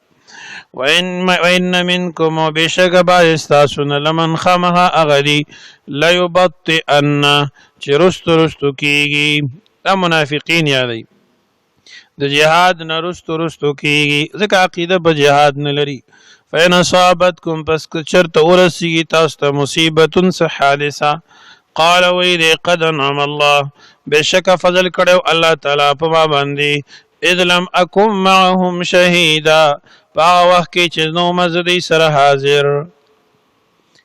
وان منکم وبشک بعض استاسن لمن خمها اغدی ليبطئن چې رستو کیږي دا منافقین یادی د جهاد نه رستو کیږي ځکه عقیده په جهاد نه لري. فین اصابتکم پس چرته ورسیږي تاسو ته مصیبت حادثه قال وی قد انعم الله بشک فضل کړو الله تعالی په ما باندې اذ لم اكن معهم شهیدا په وخت کې چې نو مزدی سره حاضر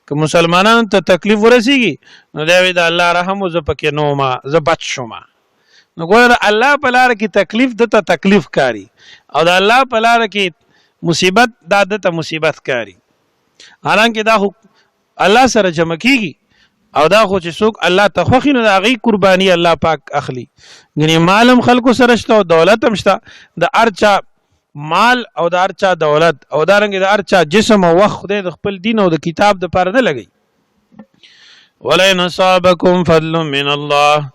که مسلمانانو ته تکلیف ورسیږي نو دا وی د الله رحم او ز پکې نو ما ز بچ شوم. نو ګور الله په لار کې تکلیف دته تکلیف کاری او د الله په لار کې مصیبت دته مصیبت کاری. حالانکه دا الله سره جمع کیږي او دا خو چې څوک الله ته خوښي نو د هغې قرباني الله پاک اخلي. یعنې مال هم خلکو سره شته او دولت هم شته د هر چا مال او د هر چا دولت او دارنګې د هر چا جسم او وخت خدای د خپل دین او د کتاب دپاره نه لګوي. ولئن اصابکم فضل من الله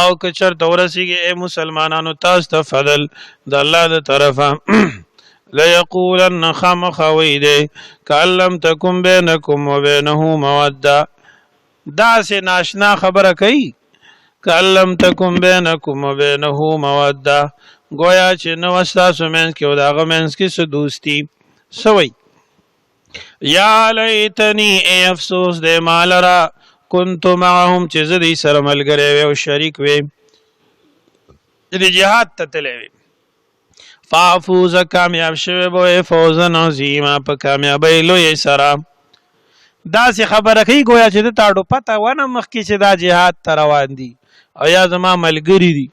او که چېرته ورسېږي ای مسلمانانو تاسو ته فضل د الله د طرفه لیقولن خامخا وی دی کأن لم تکن بینکم وبینه موده داسې ناشنا خبره کوي کأن لم تکن بینکم وبینه موده گویا چې نه ستاسو منځ کې او د هغه منځ کې څه دوستي سوی. یا لیتنی ای افسوس دی ما لره کنت معهم چې زه دوی سره ملګری وی او شریک وی د جهاد ته تللی وی. فافوز کامیاب شوی به فوزن عظیما په کامیابی لوی سره. داسې خبره کوي گویا چې د تاړو پته ونه مخکې چې دا جهاد ته روان دي او یا زما ملګري دي،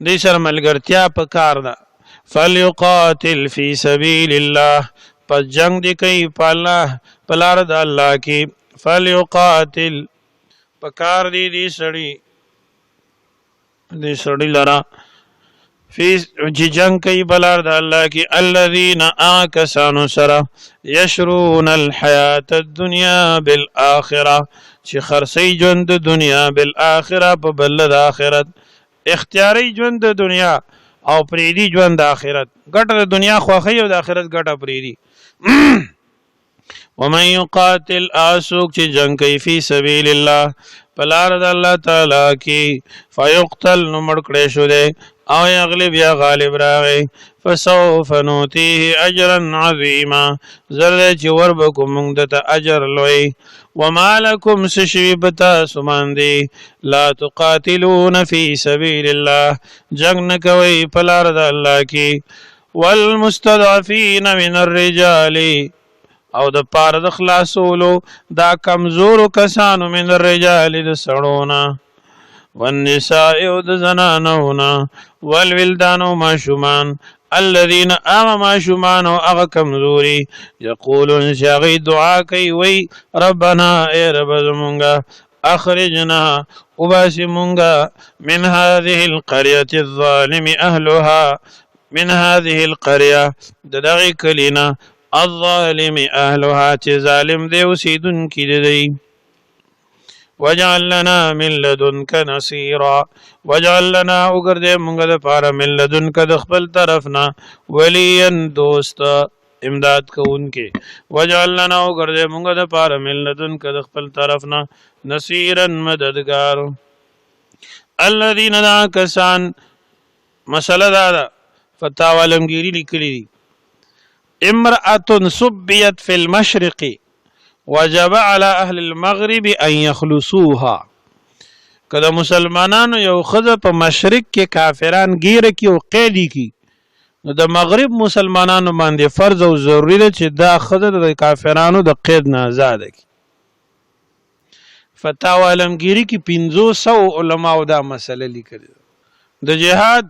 دې سره ملګرتیا په کار ده. فلیقاتل فی سبیل الله، پس جنگ دی کوي په الله په لار د الله کې. فلیقاتل په کار دی دې سړي لرا چې جنگ کوي په لار د الله کې. الذین آکسانو سره یشرون الحیات الدنیا بالآخره، چې خرڅوي ژوند د دنیا بالآخره په بدله د آخرت. اختیاري ژوند د دنیا او پریدي ژوند د آخرت. ګټه د دنیا خوښي او د آخرت ګټه پریدي. ومن یقاتل آسوک چې جنگ کوي فی سبیل الله په لار د الله تعالی کې، فیقتل نو مړ کړی شو دی او یغلب یا غالب راغی، فسوف نوتیه اجرا عظیما، زر دی چې وربکو مونږ دته اجر لوی. وما لکم سشوی بتاسو باندې لا تقاتلون فی سبیل الله، جنگ نه کوئ په لار د الله کې. والمستضعفین من الرجال، او د پاره د خلاصولو دا کمزورو کسانو من الرجال د سړونه، والنساء او د زنانونا، والولدان او ماشومان، الذين آم ماشومان او اغا کمزوری، یقولون شاغی دعا کوي وی ربنا اے رب زمونگا اخرجنا اباسی مونگا من هذه القرية الظالم اهلها، من هذه القرية ددغی کلینا الظالم اهلها چې ظالم دی اوسیدون کی دی. وجعل لنا من لدنك نصيرا، وجعل لنا وګرځې مونږ دپاره من لدنك د خپل طرفنا وليا دوست امداد کوونکې. وجعل لنا وګرځې مونږ دپاره من لدنك د خپل طرفنا نصيرا مددگار. الذين دا کسان، مسله دا ده فتاوی علمگیری لیکلی دي، امرأة صبیت فی المشرق وجب على اهل المغرب ان يخلصوها. که د مسلمانانو یو ښځه په مشرق کې کافران ګیره کی او قیدی کی، نو د مغرب مسلمانانو باندې فرض او ضروری ده چې دا ښځه د کافرانو د قید نه آزاده کی. فتاوی علمگیری کی 500 علماو دا مسله لیکلي. د جهاد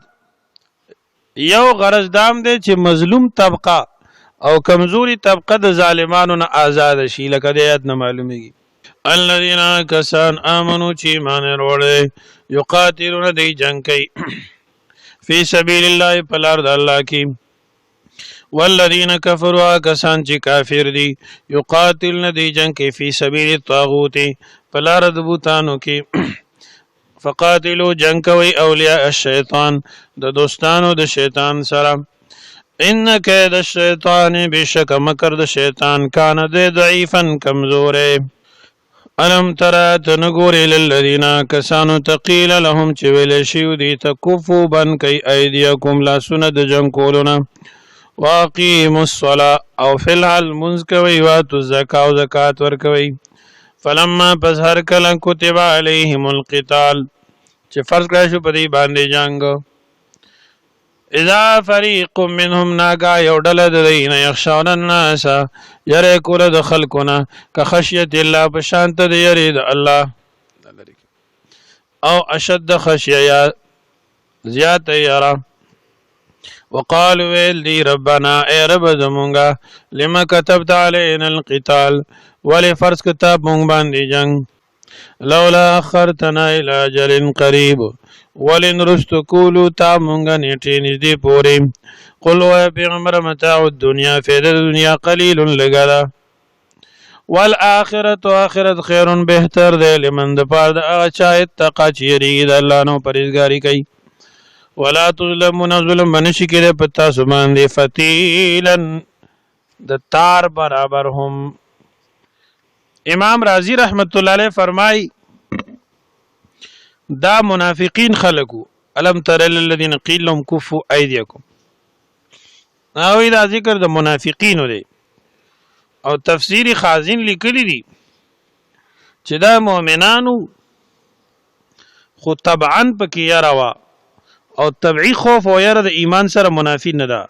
یو غرض دام دی چې مظلوم طبقه او کمزوری طبقه د ظالمانو نه آزاد شي، لکه د آیات نه معلومیږي. الذین کسان آمنو چې ایمان وروړي، یقاتلون دی جنگ کوي فی سبیل الله په لار د الله کې. والذین کفروا کسان چې کافر دي، یقاتلون دی جنگ کوي فی سبیل الطاغوت په لار د بوتانو کې. فقاتلوا جنگ کوي اولیاء الشیطان د دوستانو د شیطان سره. ان کید الشیطان بشک مکر د شیطان کان د ضعیفا کمزوره. الم ترى تنګوري للذین کسانو تقیل لهم چې ویل شیو دي تکفو بن کوي ایدیکم لاسونه د جنگ کولونه، واقیموا الصلاة او فی الحال منځ کوي، واتو الزکاة او زکات ورکوي. فلما پس هر کله کتب علیهم القتال چې فرض کړی شو په دې باندې جنگ، اذا فریق منهم ناگا یو ډله د دین یخشون الناس یری کوله د خلقونه که خشیت الله په شان ته د یری د الله، او اشد خشیه یا زیات یرا. وقالوا ویل دی ربنا اے رب زمونگا لما كتبت علينا القتال ولی فرض کتاب مونږ باندې جنگ، لولا اخرتنا الى اجل قریب ولن رست کولو تا مونږه نیټې نږدې پورې. قل وای پیغمبر متاع الدنیا فیده دنیا قلیل لږه ده، والآخرت آخرت خیر بهتر دی لمن د پاره د هغه چا اتقا چې یریږي د الله نه پرهیزګاري کوي. ولا تظلمون ظلم بنشي کېدی په تاسو باندې فتیلا د تار برابر هم. امام رازی رحمت الله علیه فرمای دا منافقین خلقو الم تر الذین قیل لهم کفوا ایدیکم، او دا ذکر د منافقینو دی. او تفسیر خازن لیکلی دی چې دا مؤمنانو خو طبعا پکې یاره وه او طبعی خوف او یره د ایمان سره منافی نه ده.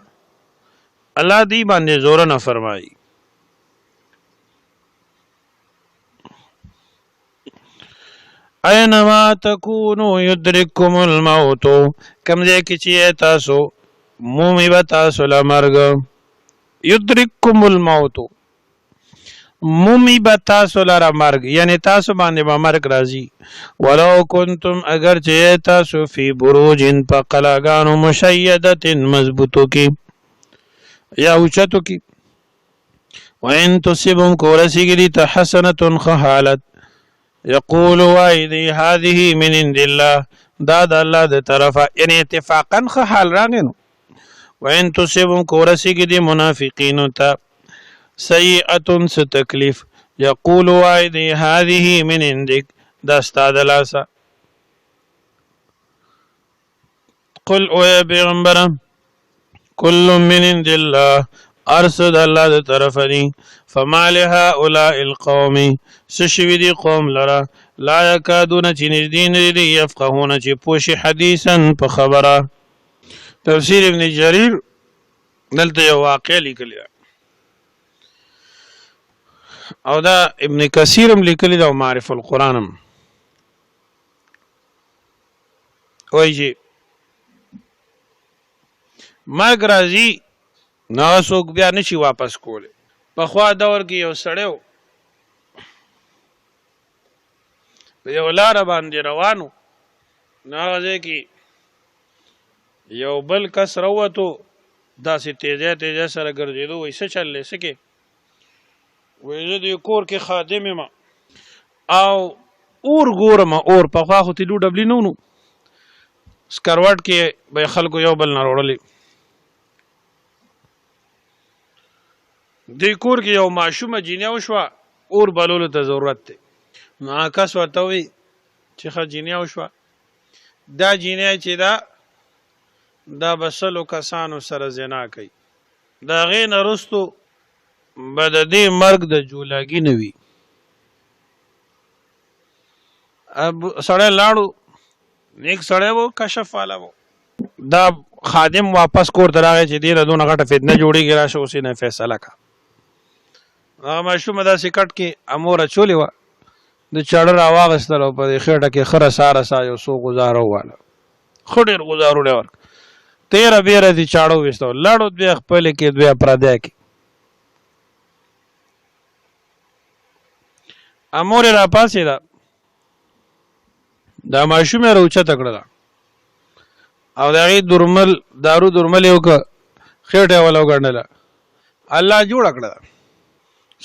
الله دی باندې زور نه فرمایي. اینما تکونو یدرککم الموت، کم ځای کې چې تاسو مومي به تاسو له مرګ، یدرککم الموت مومي به تاسو لره مرګ، یعنی تاسو باندې به مرګ راځي. ولو کنتم اگر چې تاسو فی بروج په قلاګانو مشیدت مضبوطو کې یا اوچتو کې، وان تصبهم کورسیږي ته حسنة ښه حالت، یقول وایدی هذه من عند الله، دا د الله د طرفه، یعنی اتفاقا ښه حال راغی نو. وان تصبهم کورسیږي د منافقینو ته سیئة څه تکلیف، یقول وایدی هذه من عندک، دا ستا د لاسه. قل او یا پیغمبره کل من عند الله، ارسد الله د طرف دی. فما لهؤلاء القوم، سشوی دی قوم لرا، لا یکادون چې نږدې نه دي یفقهون چې پوشي حدیثا په خبره. تفسیر ابن جریر دلته یو واقع لیکلی ده او دا ابن کثیر هم لیکلی ده او معرف القرآن هم وایي چې مرګ راځي نو هغه څوک بیا نشي واپس کولی. پخوا دور کې یو سړی و په یو لاره باندې روانو، نو هغه ځای کې یو بل کس راووتو، داسې تیزه تیزه سره ګرځېدو. وایي څه چل دی څه کې؟ وایي زه د کور کې خادم یم او اور ګورم. اور پخوا خو تیلو ډبلي نه نو سکروټ کې به خلکو یو بل نه راوړلې. دې کور کې یو ماشومه جینۍ وشوه، اور بلولو ته ضرورت دی. نو هغه کس ورته وایي چې ښه جینۍ وشوه، دا جینۍ چې دا به سلو کسانو سره زنا کوي، د هغې نه وروستو به د دې مرګ د جولاګي نه وي. سړی لاړو، نیک سړی و، کشف والا و. دا خادم واپس کور ته راغی چې دې نه دونه غټه فتنه جوړېږي، راشه اوس یې نه فیصله کړه. هغه ماشومه داسې کټ کې امور اچولې وه، د چاړه راواغېستل او په دې خېټه کې ښه رسا رسا یو څو ګزاره وواله، ښه ډېر ګزارونه یې ورکړه. تیره بیره دې چاړه وویسته، لاړو دوی خپلې کې دوی پردی کې. امور یې راپاڅېده، دا ماشوم یې راوچته کړله او د هغې درمل دارو درمل یې وکړه، خېټه یې وله وګنډله، الله جوړه کړه.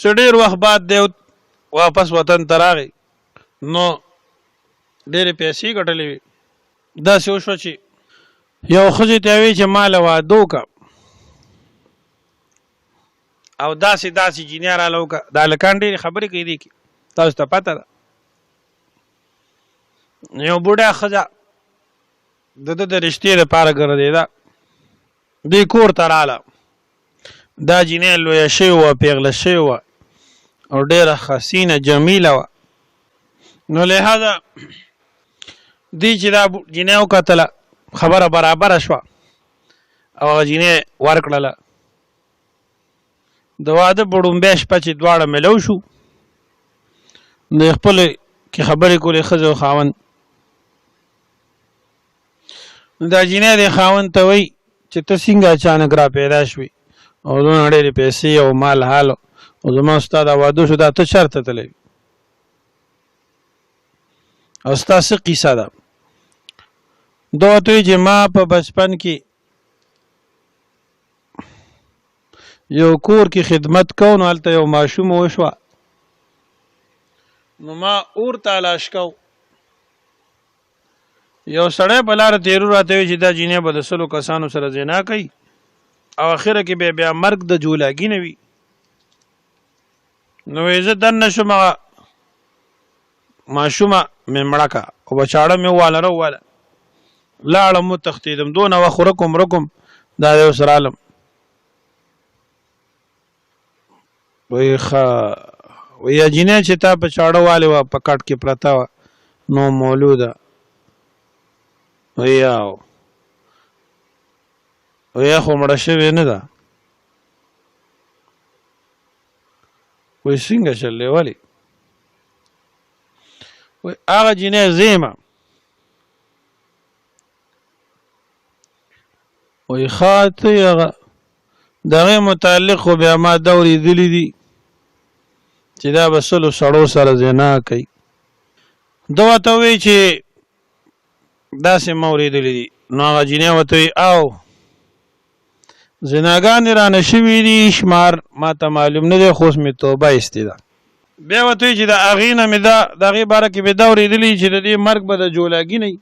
څه ډېر وخت بعد دی واپس وطن ته راغی، نو ډېرې پیسې ګټلې وې. داسې وشوه چې یو ښځې ته وایي چې ما له واده وکړه او داسې داسې جینۍ راله وکړه. دا هلکان ډېرې خبرې کوي دې کې، تاسو ته پته ده. یو بوډا ښځه د ده د رشتې دپاره ګرځېده، دوی کور ته راله. دا جینۍ لویه شوې وه، پیغله شوې وه او ډېره حسینه جمیله وه. نو لهذا دوی چې دا جینۍ وکتله، خبره برابره شوه او هغه جینۍ ورکړله. د واده په ړومبۍ شپه چې دواړه ملو شو، د خپلې کې خبرې کولې ښځې او خاوند. دا جینۍ د خاوند ته وایي چې ته څنګه اچانک را پیدا شوې او دونه ډېرې پیسې او مال حال او زما ستا دا واده شو، دا ته چېرته تللی او ستا څه قیصه ده؟ دا ورته وایي چې ما په بچپن کې یو کور کې خدمت کوو، نو هلته یو ماشوم وشوه، نو ما اور تلاش کو. یو سړی په لاره تېرو راته وایي چې دا جینۍ به د سلو کسانو سره زنا کوي او اخره کې بیا مرګ د جولاګي نه وي. نو وایي زه دننه شوم، هغه ماشومه مې مړه کړه او بچاړه مې وواله راوواله، لاړم وتښتېدم. دونه وخت رکم دا دی اوس رالم. وایي ښه، وایي جینۍ چې تا په چاړه والې وه په کټ کې پرته وه نو مولوده. وایي او ویا خو مړه شوې نه ده. وای څنګه چلې ولې؟ وای هغه جنې زیمه. وای خاطه هغه دغه متعلق خو بیا ما دوري دلی دي چې دا بسلو سړو سره زنا کوي. دا ته وی چې داسې موریدلی دي. نو هغه جنې ورته وی او زناګانې رانه شوي دي شمار ما ته معلوم نه دی خو اوس مې توبه ایستې ده. بیا ورته وی چې د هغې نه مې د هغې باره کې مې دا اورېدلي چې د دې مرګ به د جولاګي نه وي.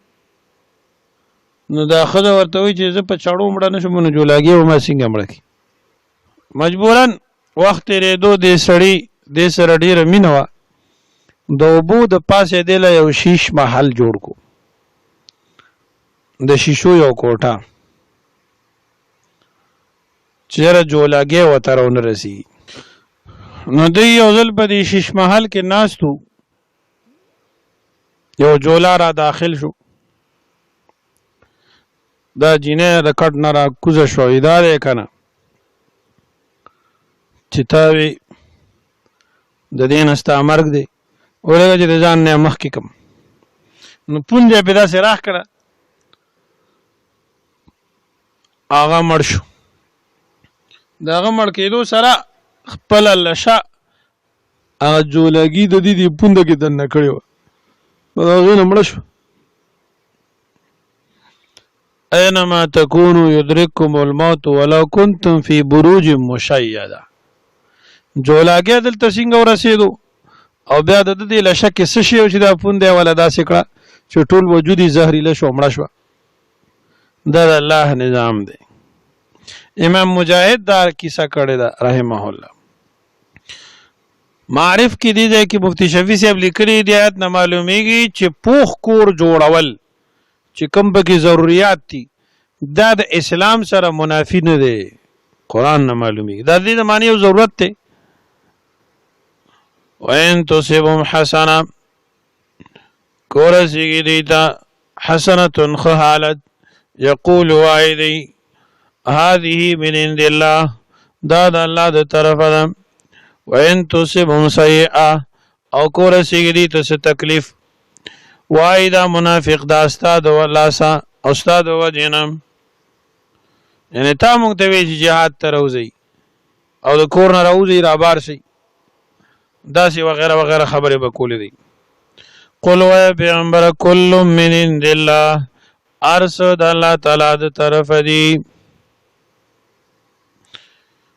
نو دا ښځه ورته وی چې زه په چړو مړه نه شم نو جولاګي به ما څنګه مړه کړي. مجبورا وخت تېرېدو دې سړي دې سره ډېره مینه وه. د اوبو د پاسه دې له یو شیش محل جوړ کو، د شیشو یو کوټه چیرې جولاګي ورته راونه رسېږي. نو دوی یو ځل په دې شیش محل کې ناست وو، یو جولا را داخل شو. دا جینۍ د کټ نه را کوزه شوه. دا دی که نه چې تا وې د دې نه ستا مرګ دی ولګه چې د ځان نه مخکې کړم. نو پونجه یې پې داسې راخ کړه، هغه مړ شو. د هغه مړ کېدو سره خپله لشه هغه جولاګي د دې د پونده کې دننه کړې وه، په د هغې نه مړه شو. اینما تکونو یدرککم الموت ولو کنتم فی بروج مشیده. جولاګي دلته څنګه ورسېدو او بیا د دې لشه کې څه شی و چې دا پونده یې وله داسې کړه چې ټول وجود یې زهریله شو مړه شوه. دا د الله نظام دی. امام مجاهد دا کیسه کړې ده رحمه الله. معرف کې دی ځای کې مفتی شفیع صاحب لیکلي دی آیت نه معلومیږي چې پوخ کور جوړول چې کوم پکې ضرورت دي دا د اسلام سره منافي نه دی. قرآن نه معلومیږي دا د دې د معنی یو ضرورت دی. وَإِن تُصِبْهُمْ حَسَنَةٌ کورسیږي دی ته حسنة ښه حالت یقول وایي دی هذه من عند الله دا د الله د طرفه ده. وَإِن تُصِبْهُمْ سَيِّئَةٌ او کورسیږي دی ته څه تکلیف وایي دا منافق دا ستا د لاسه او ستا د وجې نه. یعنې تا موږ ته وایي چې جهاد ته راوځئ او د کور نه راوځئ رابار شئ داسې وغیره وغیره خبرې به کولې دي. قل وایه پیغمبره کل من عند الله هر څه د الله تعالی د طرفه دي.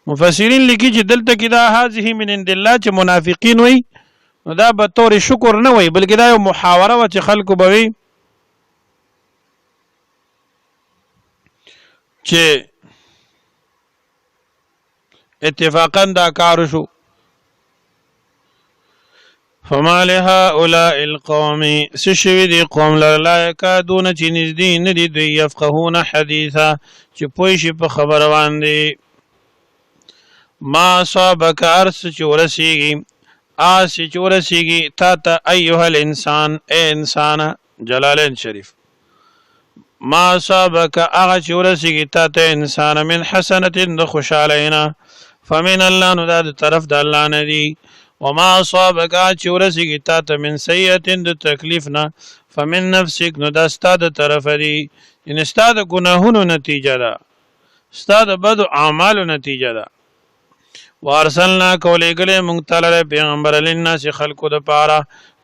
مفسرین لیکي چې دلته کې دا هذه من عند الله چې منافقین وي نو دا به طور شکر نه وي بلکې دا یو محاوره وه چې خلکو به وي چې اتفاقا دا کار شو. فما لهؤلاء القوم سشوی دی قوم لا یکادون چې نږدې نه دي دوی یفقهون حدیثا چې پوه شي په خبره باندې. ما اصابک هر څه چې ورسېږي آسی چې ورسېږي تا ته ایها الانسان ای انسانه جلالین شریف. ما اصابک هغه چې ورسېږي تا ته انسانه من حسنة د خوشحالینا فمن الله نو دا د طرف د الله نه دي. وما اصابک چې ورسېږي تا ته من سیئة د تکلیف نه فمن نفسک نو دا ستا د طرفه دي. یعنې ستا د ګناهونو نتیجه ده، ستا د بدو اعمالو نتیجه ده. وارسلناک ولېږلی موږ تا لره پیغمبر للناس خلکو دپاره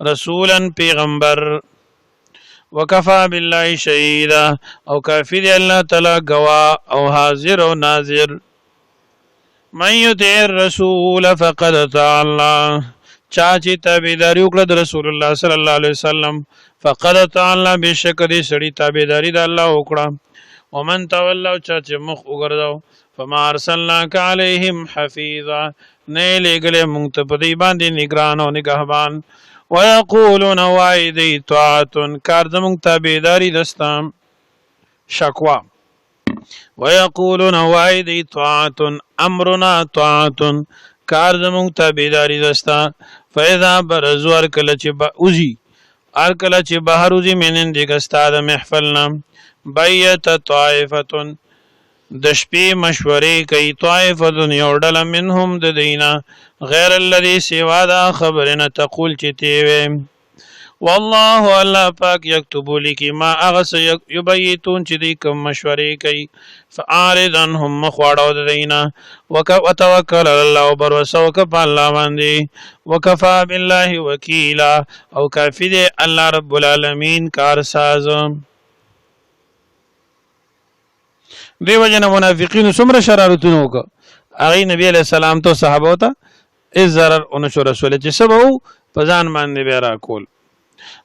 رسولا پیغمبر. وکفا بالله شهیدا او کافي دی الله تعالی ګواه او حاضر او ناظر. من یطع الرسول فقد اطاع الله چا چې تابعداري وکړه د رسول الله صلی الله علیه وسلم فقد اطاع الله بېشکه دې سړي تابعداري د الله وکړه. ومن تولوا چا چې مخ وګرځاو فما ارسلناک علیهم حفیظا نه لېږلی موږ ته په دوی باندې نګران او نګهبان. ویقولون وایي دی طاعتن کار زموږ تابعداري دسته شکوا. ویقولون وایي دی طاعتن امرنا طاعتن کار زموږ تابعداري دسته. فاذا برزو هر کله چې وځي هر کله چې بهر وځي من عندک ستا د محفل نه بیت طائفتن د شپې مشورې کوي طائفه یو ډله منهم د دینا غیر الذي سوا دا خبرنه تقول چې تیوي والله الله پاک یكتب لکی ما اغس یبیتون چې دی کوم مشورې کوي فاعرض عنهم مخواړو د دینا وتوکل علی الله وبروسوک په الله باندې وکفا بالله وکیلا او کافی دی الله رب العالمین کارساز دیو جن منافقین څومره شرارتونه وکړه هغه نبی علیہ السلام ته صحابه ته ضرر انشو رسول چې سبو په ځان باندې به را کول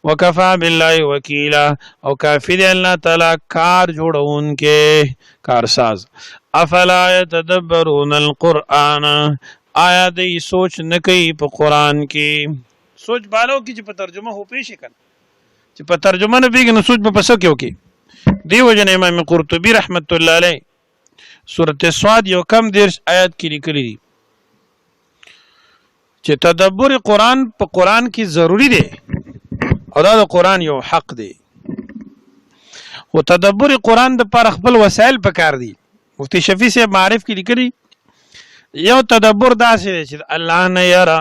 وکفا بالله وکیلا او کافی دی الله تعالی کار جوړون کې کارساز افلا يتدبرون القرآن آیا دی سوچ نه کوي په قران کې سوچ بالو کې چې په ترجمه هو پیش کړي چې په ترجمه نه پیګنه سوچ په پسو کې وکي دیو جن امام قرطبی رحمت الله علیه سورۃ صاد یو کم دیرش آیات کې لیکلي دي چې تدبر قران په قران کې ضروری دی او دا د قران یو حق دی او تدبر قران د پر خپل وسایل پکار دي مفتی شفیع سے معرف کې لیکلي یو تدبر داسې چې الله نه یرا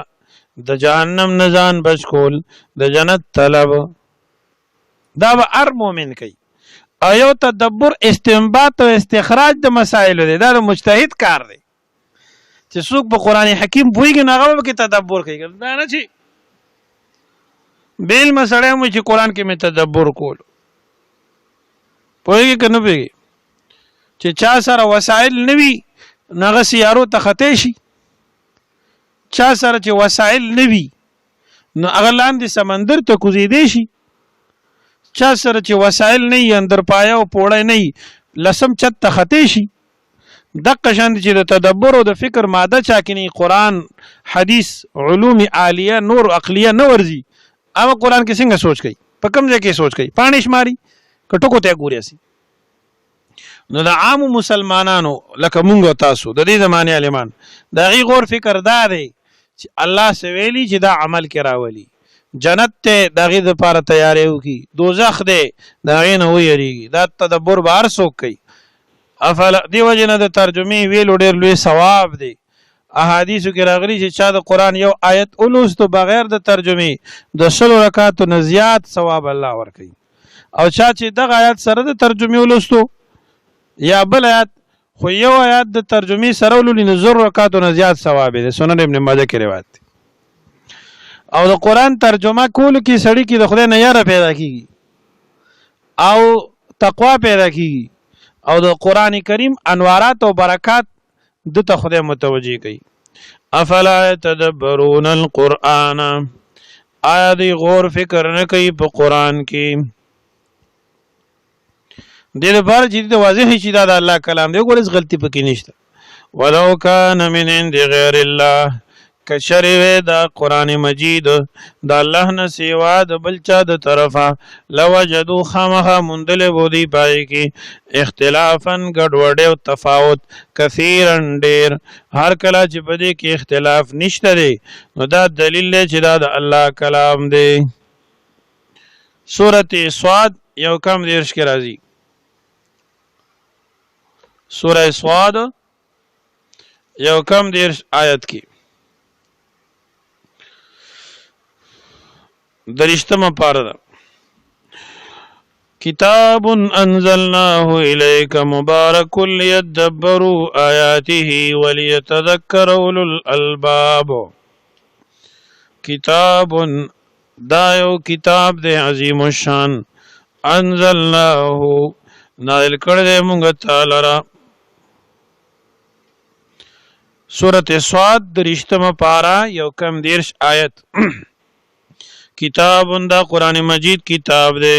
د جهنم نه ځان بچ کول د جنت طلب دا به هر مؤمن کوي ایو تدبر استنباط او استخراج د مسائل دی دا د مجتهد کار دی چې څوک په قران حکیم پوهیږي نه هغه به تدبر کوي دا نه چې بیل مسله مو چې قران کې می تدبر کول پوهیږي کنه پوهیږي چې چا سره وسایل نوي نغه سیارو ته خطې شي چا سره چې وسایل نوي نو هغه لاندې سمندر ته کوزیدې شي چا سره چې وسایل نه اندر پایا او پوړی نه لسم چت ته خطې شي دغه شان چې د تدبر او د فکر ماده چا کې نه قران حدیث علوم عالیه نور عقلیه نه ورزي او قران کې څنګه سوچ کوي په کوم ځای کې سوچ کوي پانیش ماری کټو ته ګوري سي نو د عام مسلمانانو لکه مونږ تاسو د دې زمانه عالمان دا غي غور فکر دار چې الله سویلی چې دا عمل کې راولي جنت ته دغه د لپاره تیارې وکي دوزخ دی دغه نه ویریږي دا تدبر بار سوک کوي افل دی وجنه د ترجمه ویل ډیر لوی ثواب دی احادیثو کې راغلي چې چا د قران یو آیت اولوستو بغیر د ترجمه د 100 رکعاتو نه زیات ثواب الله ورکړي او چا چې دغه آیت سره د ترجمه اولوستو یا بل آیت خو یو آیت د ترجمه سره ولولي نه 100 رکعاتو نه زیات ثواب دی سنن ابن ماجه کې روایت دی او د قران ترجمه کول کې سړی کې د خدای نه یاره پیدا کیږي او تقوا پیدا کیږي او د قران کریم انوارات او برکات د ته خدای متوجي کوي افلا تدبرون القرآن آیا دی غور فکر نه کوي په قران کې د لپاره چې د واضح شي دا د الله کلام دی ګورز غلطي پکې نشته ولو کان من عند غیر الله کشری دا قران مجید دا الله نه سیوا د بلچا د طرفه لوجدو خامخ مندل بودی پای کی اختلافن ګډوډ او تفاوت کثیرن ډیر هر کله چې بده کې اختلاف نشته دی نو دا دلیل دی چې دا د الله کلام دی سورته صاد یو کم دیرش کې راځي سوره صاد یو کم دیرش آیت کې درشتم پارا کتاب انزلناه الیک مبارک لیدبروا آیاته ولیتذکر اولو الالباب کتاب دایو کتاب دے عظیم الشان انزلناه نازل کړه موږ تعالی را سورۃ صاد درشتم پارا یو کم دیرش آیت کتاب دا قرآن مجید کتاب دے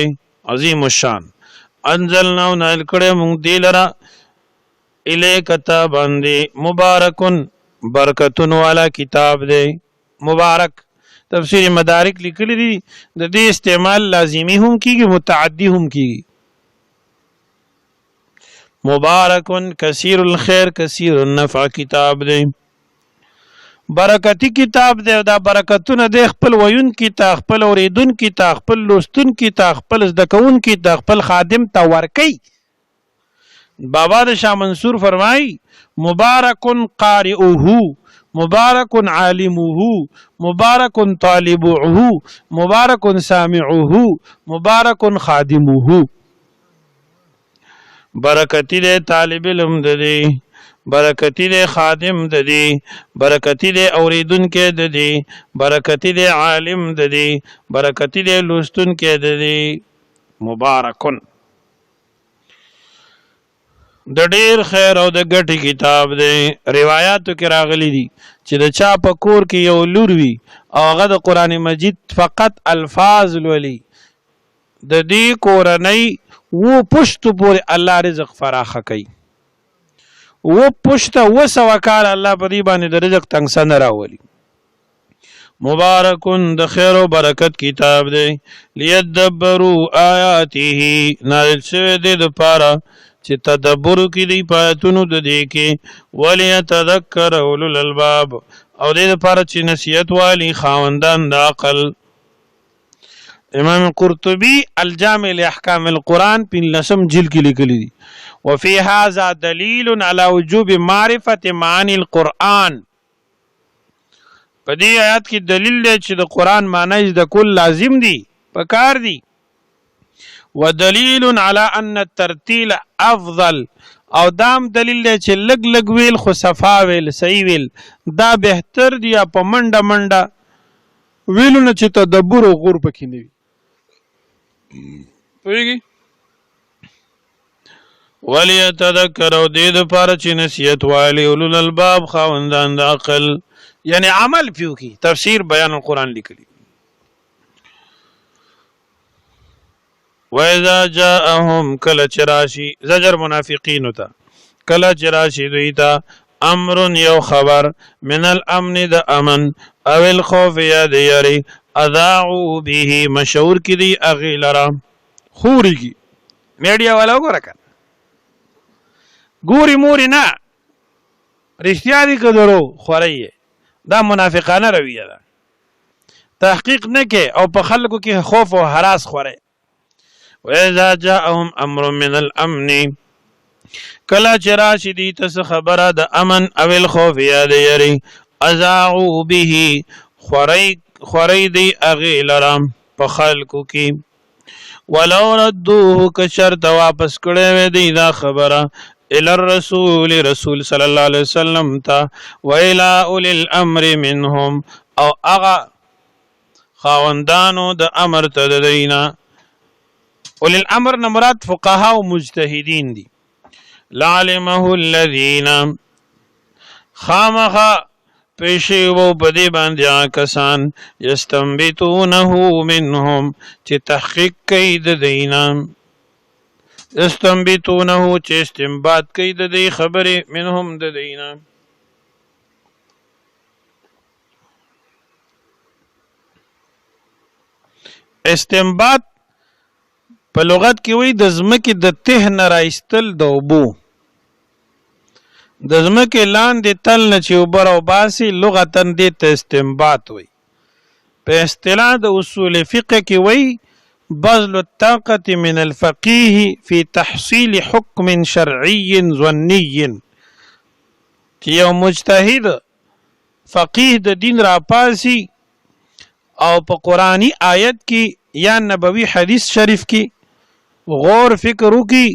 عظیم الشان انزلنا نازل کړه مونږ دی لرا الیک کتابان دی مبارکن برکتون والا کتاب دے مبارک تفسیر مدارک لیکلی دی د دې استعمال لازمی هم کیږي متعدی هم کیږي مبارکن کثیر الخير کثیر النفع کتاب دے برکتی کتاب دی دا برکتونه د خپل ویون کی تا خپل اوریدون کی تا خپل لوستون کی تا خپل زدکون کی تا خپل خادم تا ورکی بابا د شاه منصور فرمای مبارکن قارئه مبارکن عالمه مبارکن طالبه مبارکن سامعه مبارکن خادمه. برکتی دے طالب علم ددی، برکتی دے خادم ددی، برکتی دے اوریدونکو ددی، برکتی دے عالم ددی، برکتی دے لوستونکو ددی. مبارکن د ډیر خیر او د ګټې کتاب دی. روایاتو کې راغلی دي چې د چا په کور کې یو لور وي او هغه د قرآن مجید فقط الفاظ لولي، د دې کورنۍ و پشتو پورې الله رزق فراخه کوي. و پشته و سوه کال الله په دې باندې د رزق تنګسه نه راولي. مبارکون د خیر و برکت کتاب دی. لیدبروا آیاته نازل شوی دی د پاره چې تدبر کی دی پایتونو د دې کې ولیتذکر اولو الالباب او دې لپاره چې نصیحت والی خاوندان د عقل. امام قرطبی الجامع لاحکام القرآن 15 جلد کې لیکلی دي وفي هذا دلیل علی وجوب معرفت معانی القرآن. په دې آیات کې دلیل دی چې د قرآن معنی د کل لازم دي پکار دي. ودلیل علی ان الترتیل افضل او دام دلیل دی چې لګ لګ ویل خو صفا ویل صحیح ویل دا بهتر دی په منډه منډه ویلو نه چې تدبر او غور پکې نه وي. پوهیږي ولیتذکر او دې دپاره چې نصیحت والی اولو الالباب خاوندان د عقل یعنی عمل پیو کی. تفسیر بیان القرآن لیکلی. وَإِذَا جَاءَهُمْ کله چراشی زجر منافقینو ته کله چراشی دوی ته امر یو خبر من الامن د امن او الخوف یا د یری اذاعوا به مشهور کی دی اغی لرا خوری کی میډیا والا وګوره کنه ګوري موري نه رښتیا دي که درو خوري دا منافقانه رویه ده. تحقیق نه کې او په خلکو کې خوف او هراس خوري. وَإِذَا جَاءَهُمْ أَمْرٌ مِّنَ الْأَمْنِ کله چې راشي دي ته خبره د امن او الخوف یا د یری اذاعوا به خوري دی اغی لرم په خلکو کې. ولو ردوه که شرط واپس کړی وی دی دا خبره الى الرسول رسول صلی الله علیه وسلم تا وإلى أولي الأمر منهم او اغا خاوندانو د امر ته د دینا. اولی الامر نمرات فقها و مجتهدین دی. لعلمه الذین خامخا پیشی و بدی باندې کسان یستنبتونه منهم چې تحقیق کوي د دینا. استنبتونه چې استنباط کوي د دې خبرې منهم د دینا. استنباط په لغت کې وایي د ځمکې د ته نه رایستل د اوبو د ځمکې لاندې تل نه چې اوبه راوباسي لغتا دې ته استنباط وایي. په اصطلاح د اصول فقه کې وایي بذل الطاقة من الفقيه في تحصيل حكم شرعي ظني چې یو مجتهد فقيه د دین را پاسي او په قرآنی آیت کې یا نبوي حدیث شریف کې غور فکر وکي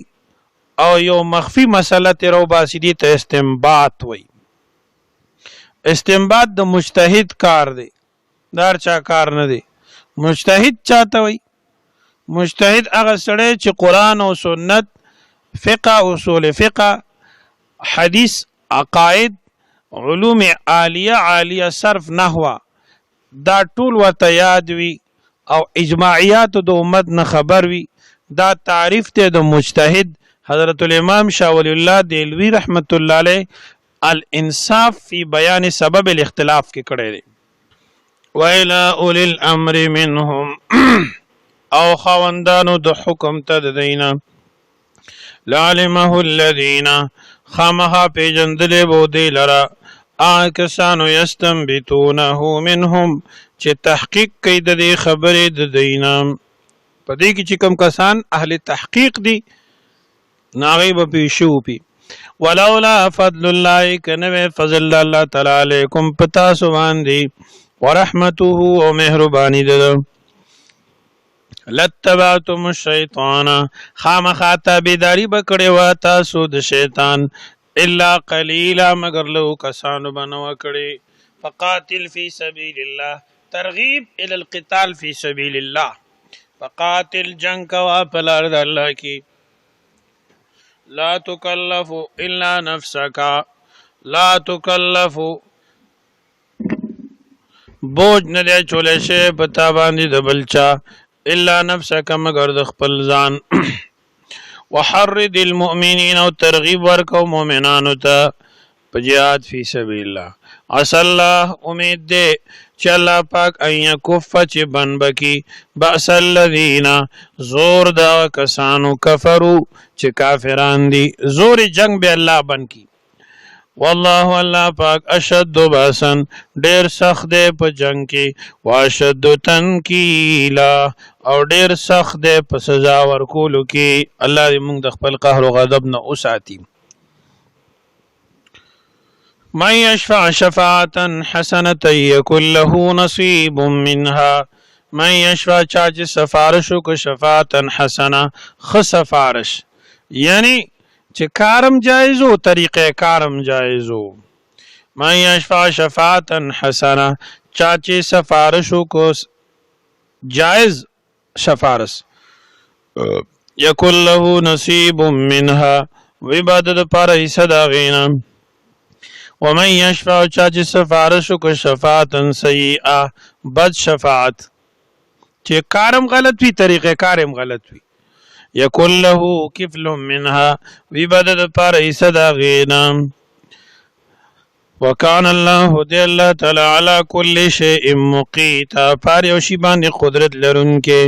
او یو مخفي مسله تیر او باسي دي ته استنباط وایي. استنباط د مجتهد کار دی دار چا کار نه دی. مجتهد چاته وایي؟ مجتهد هغه سړی چې قرآن او سنت فقه اصول فقه حدیث عقاید علوم عالیه صرف نحوه دا ټول ورته یاد وي او اجماعیات د امت نه خبر وي. دا تعریف ته د مجتهد حضرت الامام شاه ولی الله دهلوی رحمت الله علیه الانصاف فی بیان سبب الاختلاف کې کړی دی. وإلى أولي الأمر منهم او خواندانو د حکم ته د دینا. لعلمه الذین خامخا پیجندلې بو دی لرا کسانو یستنبتونه منهم چې تحقیق کوي د دې خبرې د دینا. په دې کې چې کوم کسان اهل تحقیق دي ناغي به پیشو پی ولولا فضل الله کنه فضل الله تعالی علیکم پتا سو باندې ورحمته او مهربانی ده لتبعتم الشیطان خامخا تابعداري بکړې و تاسو د شیطان الا قليلا مگر لو کسانو بنو کړي فقاتل فی سبیل الله ترغیب الى القتال فی سبیل الله فقاتل جنگ کوا پلار د الله کی لا تکلف الا نفسك لا تکلف بوج نه دی چولې شي پتا باندې د بلچا الا نفسك مگر د خپل ځان وحرد المؤمنین او ترغیب ورکو مؤمنانو ته په جهاد فی سبیل الله عسى الله امید دے چې الله پاک ایا کف چې بن بکی باس الذین زور دا کسانو کفرو چې کافران دي زور جنگ به الله بن کی والله الله پاک اشد باسن ډیر سخت دی په جنگ کې واشد تنکیلا او ډیر سخت دی په سزا ورکولو کې الله دې موږ د خپل قهر او غضب نه اوساتي من يشفع شفاعة حسنة يكن له نصيب منها من يشفع چاچ سفارشو کو شفاعة حسنة خسفارش یعنی چې کارم جایزو طریقه کارم جایزو من يشفع شفاعة حسنة چاچ سفارشو کو جائز شفارس يكن له نصيب منها وعبادت پر حصہ دا غینا ومن يشفع چاچ سفارش کو شفاعت سیئه بد شفاعت چې کارم غلط وی طریقه کارم غلط وی یکن له کفل منها وی بدد پر ایسدا غینا وکان الله دی الله تعالی علی کل شیء مقیتا پر یو شی باندې قدرت لرونکې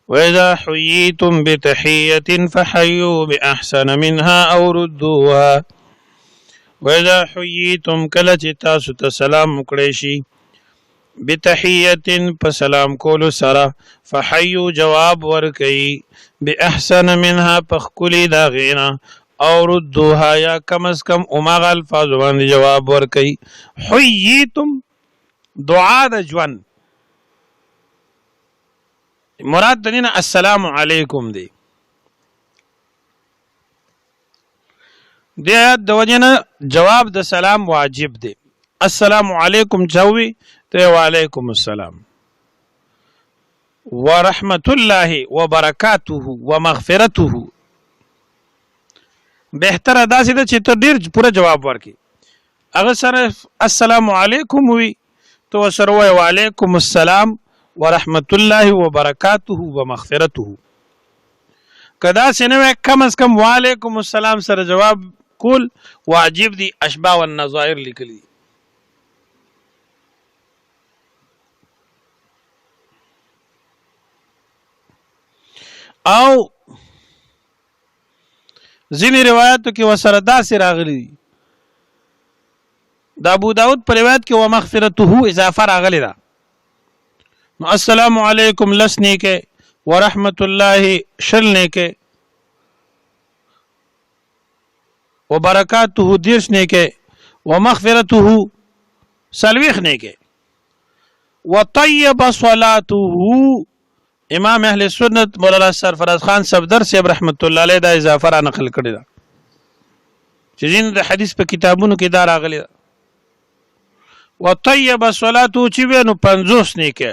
واذا حییتم بتحیه فحیوا باحسن منها او ردوها وَإِذَا حُيِّيتُمْ کله چې تاسو ته سلام وکړی شي بتحیه په سلام کولو سره فحیوا جواب ورکړئ باحسن منها پخکلی دا غینا او ردوها یا کم از کم اماغ الفاظ باندې جواب ورکړئ حییتم دعا د ژوند مراد دنه السلام علیکم دی دی آیات د وجنه جواب د سلام واجب دی السلام علیکم چوي ته وعلیکم السلام ورحمت الله وبرکاته ومغفرته بهتره داسې ده چې ته ډیر پوره جواب ورکې هغه سره السلام علیکم وي تو سره وای وعلیکم السلام ورحمت الله وبرکاته ومغفرته کدا سينه کم از کم وعلیکم السلام سره جواب کول واجب دي اشباح والنظائر لیکلي او ځینې روایتو کې وسره داسې راغلي د ابو داود په روایت کې ومغفرته اضافه راغلي ده نو السلام علیکم لسنی کې ورحمت الله شلنی کې وبرکاته دیرش نه کې ومغفرته سلويخ نه کې وطيب صلاته امام اهل سنت مولانا سرفراز خان صفدر صاحب رحمت الله علیه دا اضافه را نقل کړی دا چې جن د حدیث په کتابونو کې دا راغلی دا وطيب صلاته چې وینو 50 نه کې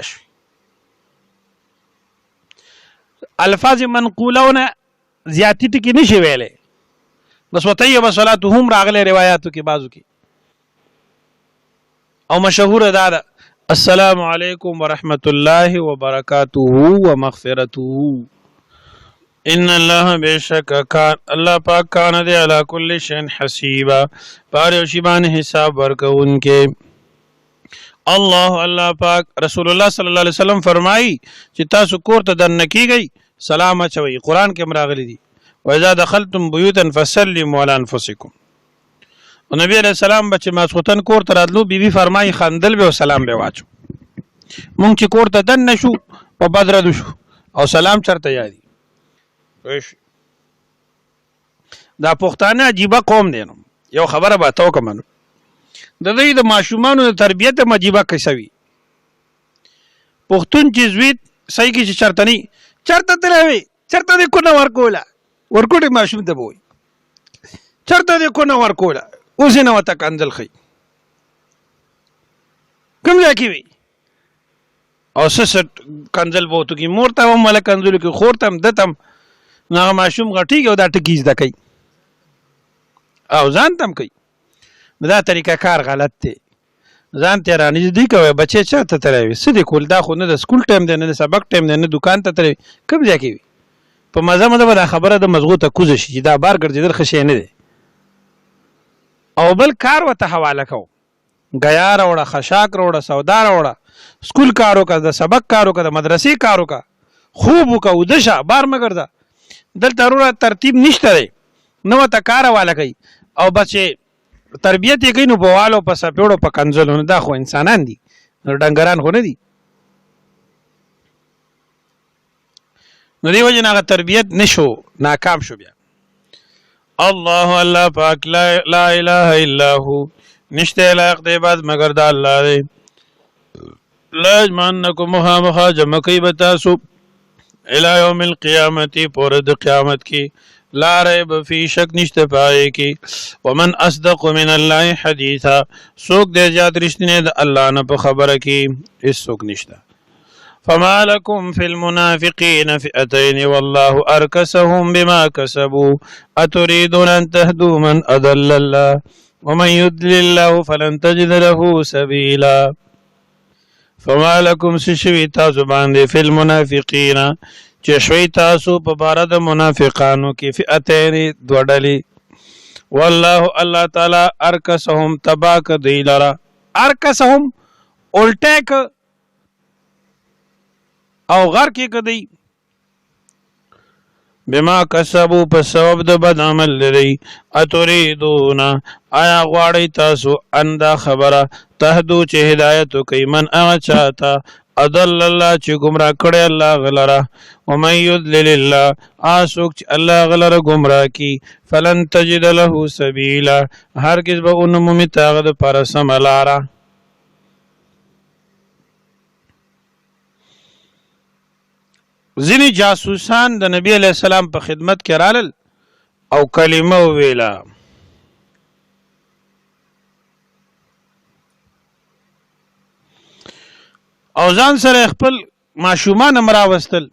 الفاظ منقولونه زیاتی ټکی نشي ویلې بس وطيب صلاته هم راغله روایتو کې بازو کې او مشهور دا السلام علیکم ورحمت الله وبرکاته ومغفرته ان الله بشک کان الله پاک کان دی علی کل شیء حسیبا پر شی باندې حساب ورکوونکې الله پاک رسول الله صلی الله علیه وسلم فرمایي چې تاسو کور ته دن کیږئ سلام اچوي قران کې مراغلي دي واذا دخلتم بيوتا فسلموا على انفسكم نبی علیہ السلام بچ ماسوتن کور ته راتلو بیبي فرمایي خندل به سلام به واچو مونږ چې کور ته دن نشو په بدر دو شو او سلام چرته یادي دا پښتانه عجیبه قوم دی. نو یو خبره به تو کوم د دوی د ماشومانو د تربیت مجيبه کیسوي. پښتون چې زویت صحیح کې چې چرته نه چرته تلوي چرته د کو نه ورکولا ورکوټي ماشوم ته وای چرته د کو نه ورکولا اوس نه وته کنځل خي کوم ځای کې وي او سست کنځل وو ته کی مور ته هم مل کنځل کې خور ته هم دتم نه ماشوم غټي او دا ټکیز د کوي او ځان تم کوي. دا طریقه کار غلط دی. ځان ته رانیز دی کوي بچي چاته تلوي سدي کول دا خو نه د سکول ټایم دی نه د سبق ټایم دی نه دکان ته تلوي کوم ځای کې وي په مزه مده خبره د مزغوطه کوزه شي دا بار ګرځیدل خشي نه دی او بل کار وته حواله کو غیا راوړه خشاک راوړه سودا راوړه سکول کارو کا د سبق کارو کا د مدرسې کارو کا خوب وکاو دشه بار مګردا دلته ضرورت ترتیب نشته نو ته کار حواله کوي او بچي تربیت یې کوي نو بوالو په سپېړو په کنځلونو دا خو انسانان دي ډنګران خو نه دي. نو دی وجه هغه تربیت نشو ناکام شو. بیا الله پاک لا اله الا هو نشته لایق دی بعد مگر د الله دی. لا یجمعنکم مخامخا جمع کوي بتاسو الى یوم القیامت پر د قیامت کی لا ریب فی شک نشته پائے کی ومن اصدق من الله حدیثا سوک دے زیاد رشتنے دا اللہ نے خبر کی اس سوک نشته. فما لکم فی المنافقین فئتین والله ارکسهم بما کسبوا اتریدون ان تهدوا من اضل الله ومن يضلل الله فلن تجد له سبیلا. فما لکم سشوی تاسو باندې فی المنافقین چې شوي تاسو په بار د منافقانو کې فئتین دوه ډلې والله الله تعالی ارکسهم تباک دی لرا ارکسهم الټیک او غر کې کدی بما کسبوا په سبب د بد عمل لري اتریدون آیا غواړی تاسو اندا خبره تهدو چې هدایت کوي من هغه چاته اضل الله چې گمراه کړي الله غلره ومن يضلل الله اسوک چې الله غلره گمراه کی فلن تجد له سبیلا هرگز به اون ممتاغ پر سملارا. ځینې جاسوسان د نبی علیہ السلام په خدمت کې رالل او کلمه ویلا او ځان سره خپل ماشومان مراوستل.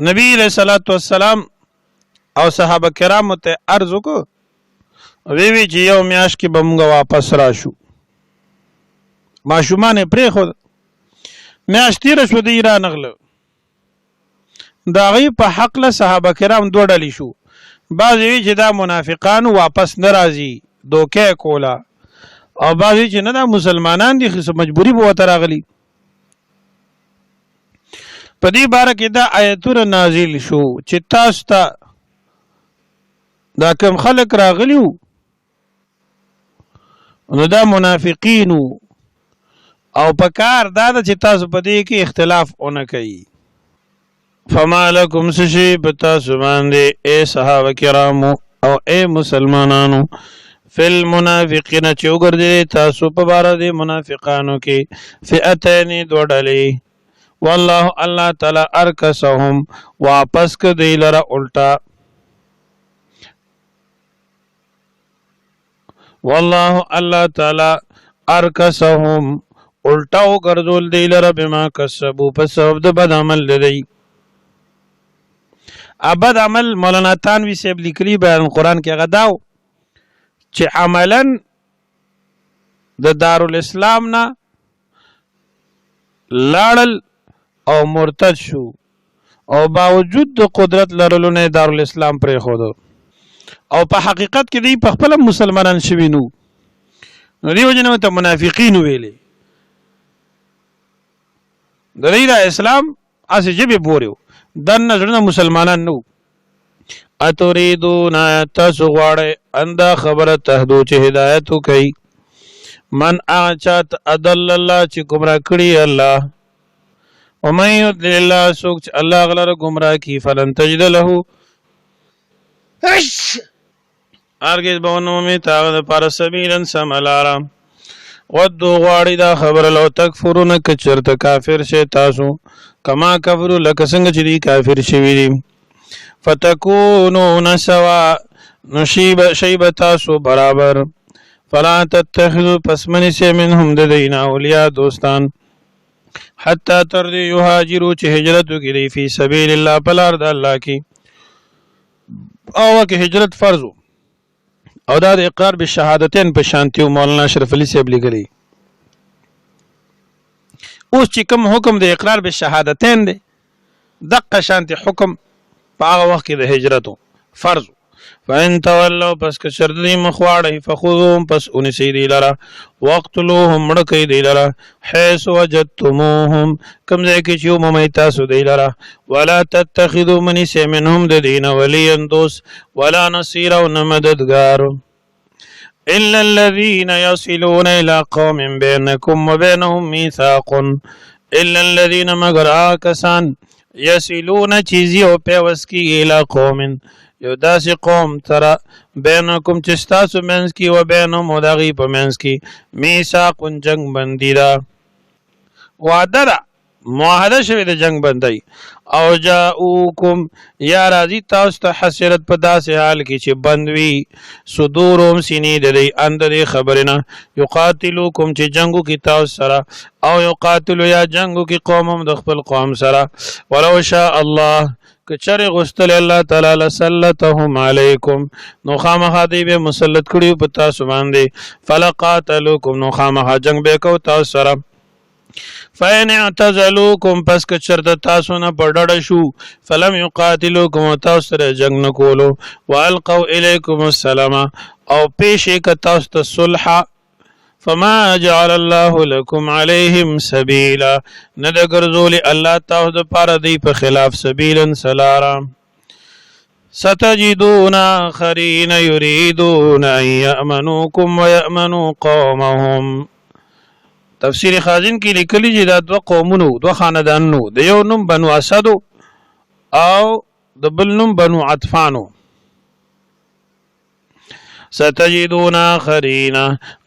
نبی علیہ الصلوۃ والسلام او صحابه کرام ته عرض وکړ وی چې یو میاش کې به موږ واپس راشو. ماشومان پرې خو میاش تیر شو د ایران غله دا غي په حق له صحابه کرام دوه ډلې شو. بعض وی چې دا منافقان واپس ناراضي دوکه کولا او بعضی چې نه دا مسلمانان دي خو مجبوری به وته راغلي. په دې باره کې دا آیتونه نازل شو چې تاسو ته دا کوم خلک راغلیو نو دا منافقین او په کار دا چې تاسو په دې کې اختلاف اونې کوي. فما لکم سشی بتا سبحانه اے صحابه کرامو او اے مسلمانانو فل منافقین چې وګرځي تاسو په بار دي منافقانو کې فئتین دوه ډلې والله الله تعالی ارکسهم واپس ک دی لره الټا والله الله تعالی ارکسهم الټا وګرځول دی لره بما کسبوا په سبب د بد عمل لري. ابد عمل مولانا تانوی صاحب لیکلی بیان قرآن کې غداو چې عملا د دارالاسلام نه لاړل او مرتد شو او باوجود د قدرت لرلو نه دارالاسلام پرې خود او په حقیقت کې دی په خپل مسلمانان شوي نو دی وجنه ته منافقین ویلي د دې اسلام اسې جبه پورو دن نظر مسلمانان نو اتریدون تاسو غواړئ اندا خبره تهدو چې هدایت کوي من اچات اضل الله چې گمراه کړي الله ومن يضلل الله سوک چې الله غلره گمراه کی فلن تجد له هرگز به ونمومي تاغه دپاره سبیلا سمه لاره ودو غواړي دا خبره لو تکفرونه که چېرته کافر شئ تاسو کما کفرو لکه څنګه چې دوی کافر شوي دي فتکونون سوا نو شی به تاسو برابر فلا تتخذوا پس منیسئ منهم د دوی نه اولیا دوستان حتی تر دې یهاجرو چې هجرت وکړي دی فی سبیل الله په لار د الله کې او کې هجرت فرض او دا د اقرار بالشهادتین په شانتي مولانا اشرف علي صاحب لیکلي اوس چې کوم حکم د اقرار بالشهادتین دی دقه شانتي حکم په هغه وخت کې د هجرتو فرض فإن تولوا پس که شرط دی مخواړی فخذوهم پس اونیسی دی لرا وقتلوهم مړکئ دی لرا حیث وجدتموهم کم ځای کې چې ومومئ تاسو دی لرا ولا تتخذوا منیسی منهم د دین ولیا دوست ولا نصیرا او نه مددګار إلا الذين يصلون إلى قوم بينكم وبينهم ميثاق إلا الذين مگر کسان يصلون چیزی او پیوس کی إلى قوم یو داسې قوم سره بینکم چې ستاسو منځ کې و بینهم او د هغوی په منځ کې میثاق جنګ بندي ده وعده ده معاهده شوې د جنګ بندۍ او جاؤکم یا راځي تاسو ته حسرت په داسې حال کې چې بند وي صدورهم سینې د دوی ان د دې خبرې نه یقاتلوکم چې جنګ وکړي تاسو سره او یقاتلو یا جنګ وکړي قومهم د خپل قوم سره ولو شاء الله که چرې غوښتل الله تعالی لسلطهم علیکم نو خامخا دوی به مسلط کړي په تاسو باندې فلقاتلوکم نو خامخا جنګ به کو تاسو سره فإن اعتزلوکم پس که چرته تاسو نه په ډډه شو فلم یقاتلوکم تاسو سره جنګ نه کولو والقوا الیکم السلام او پیش یې که تاسو ته صلح فما جعل الله لكم عليهم سبيلا نه د ګرځولي الله تاسو دپاره دوی په خلاف سبیلا سلارا ستجدون آخرین یریدون ان یأمنوکم ویأمنوا قومهم تفسیر خازن کې لیکلي چې دا دوه قومونو دوه خاندانونو د یو نوم بنو اسدو او د بل نوم بنو عطفانو ستجدون آخرین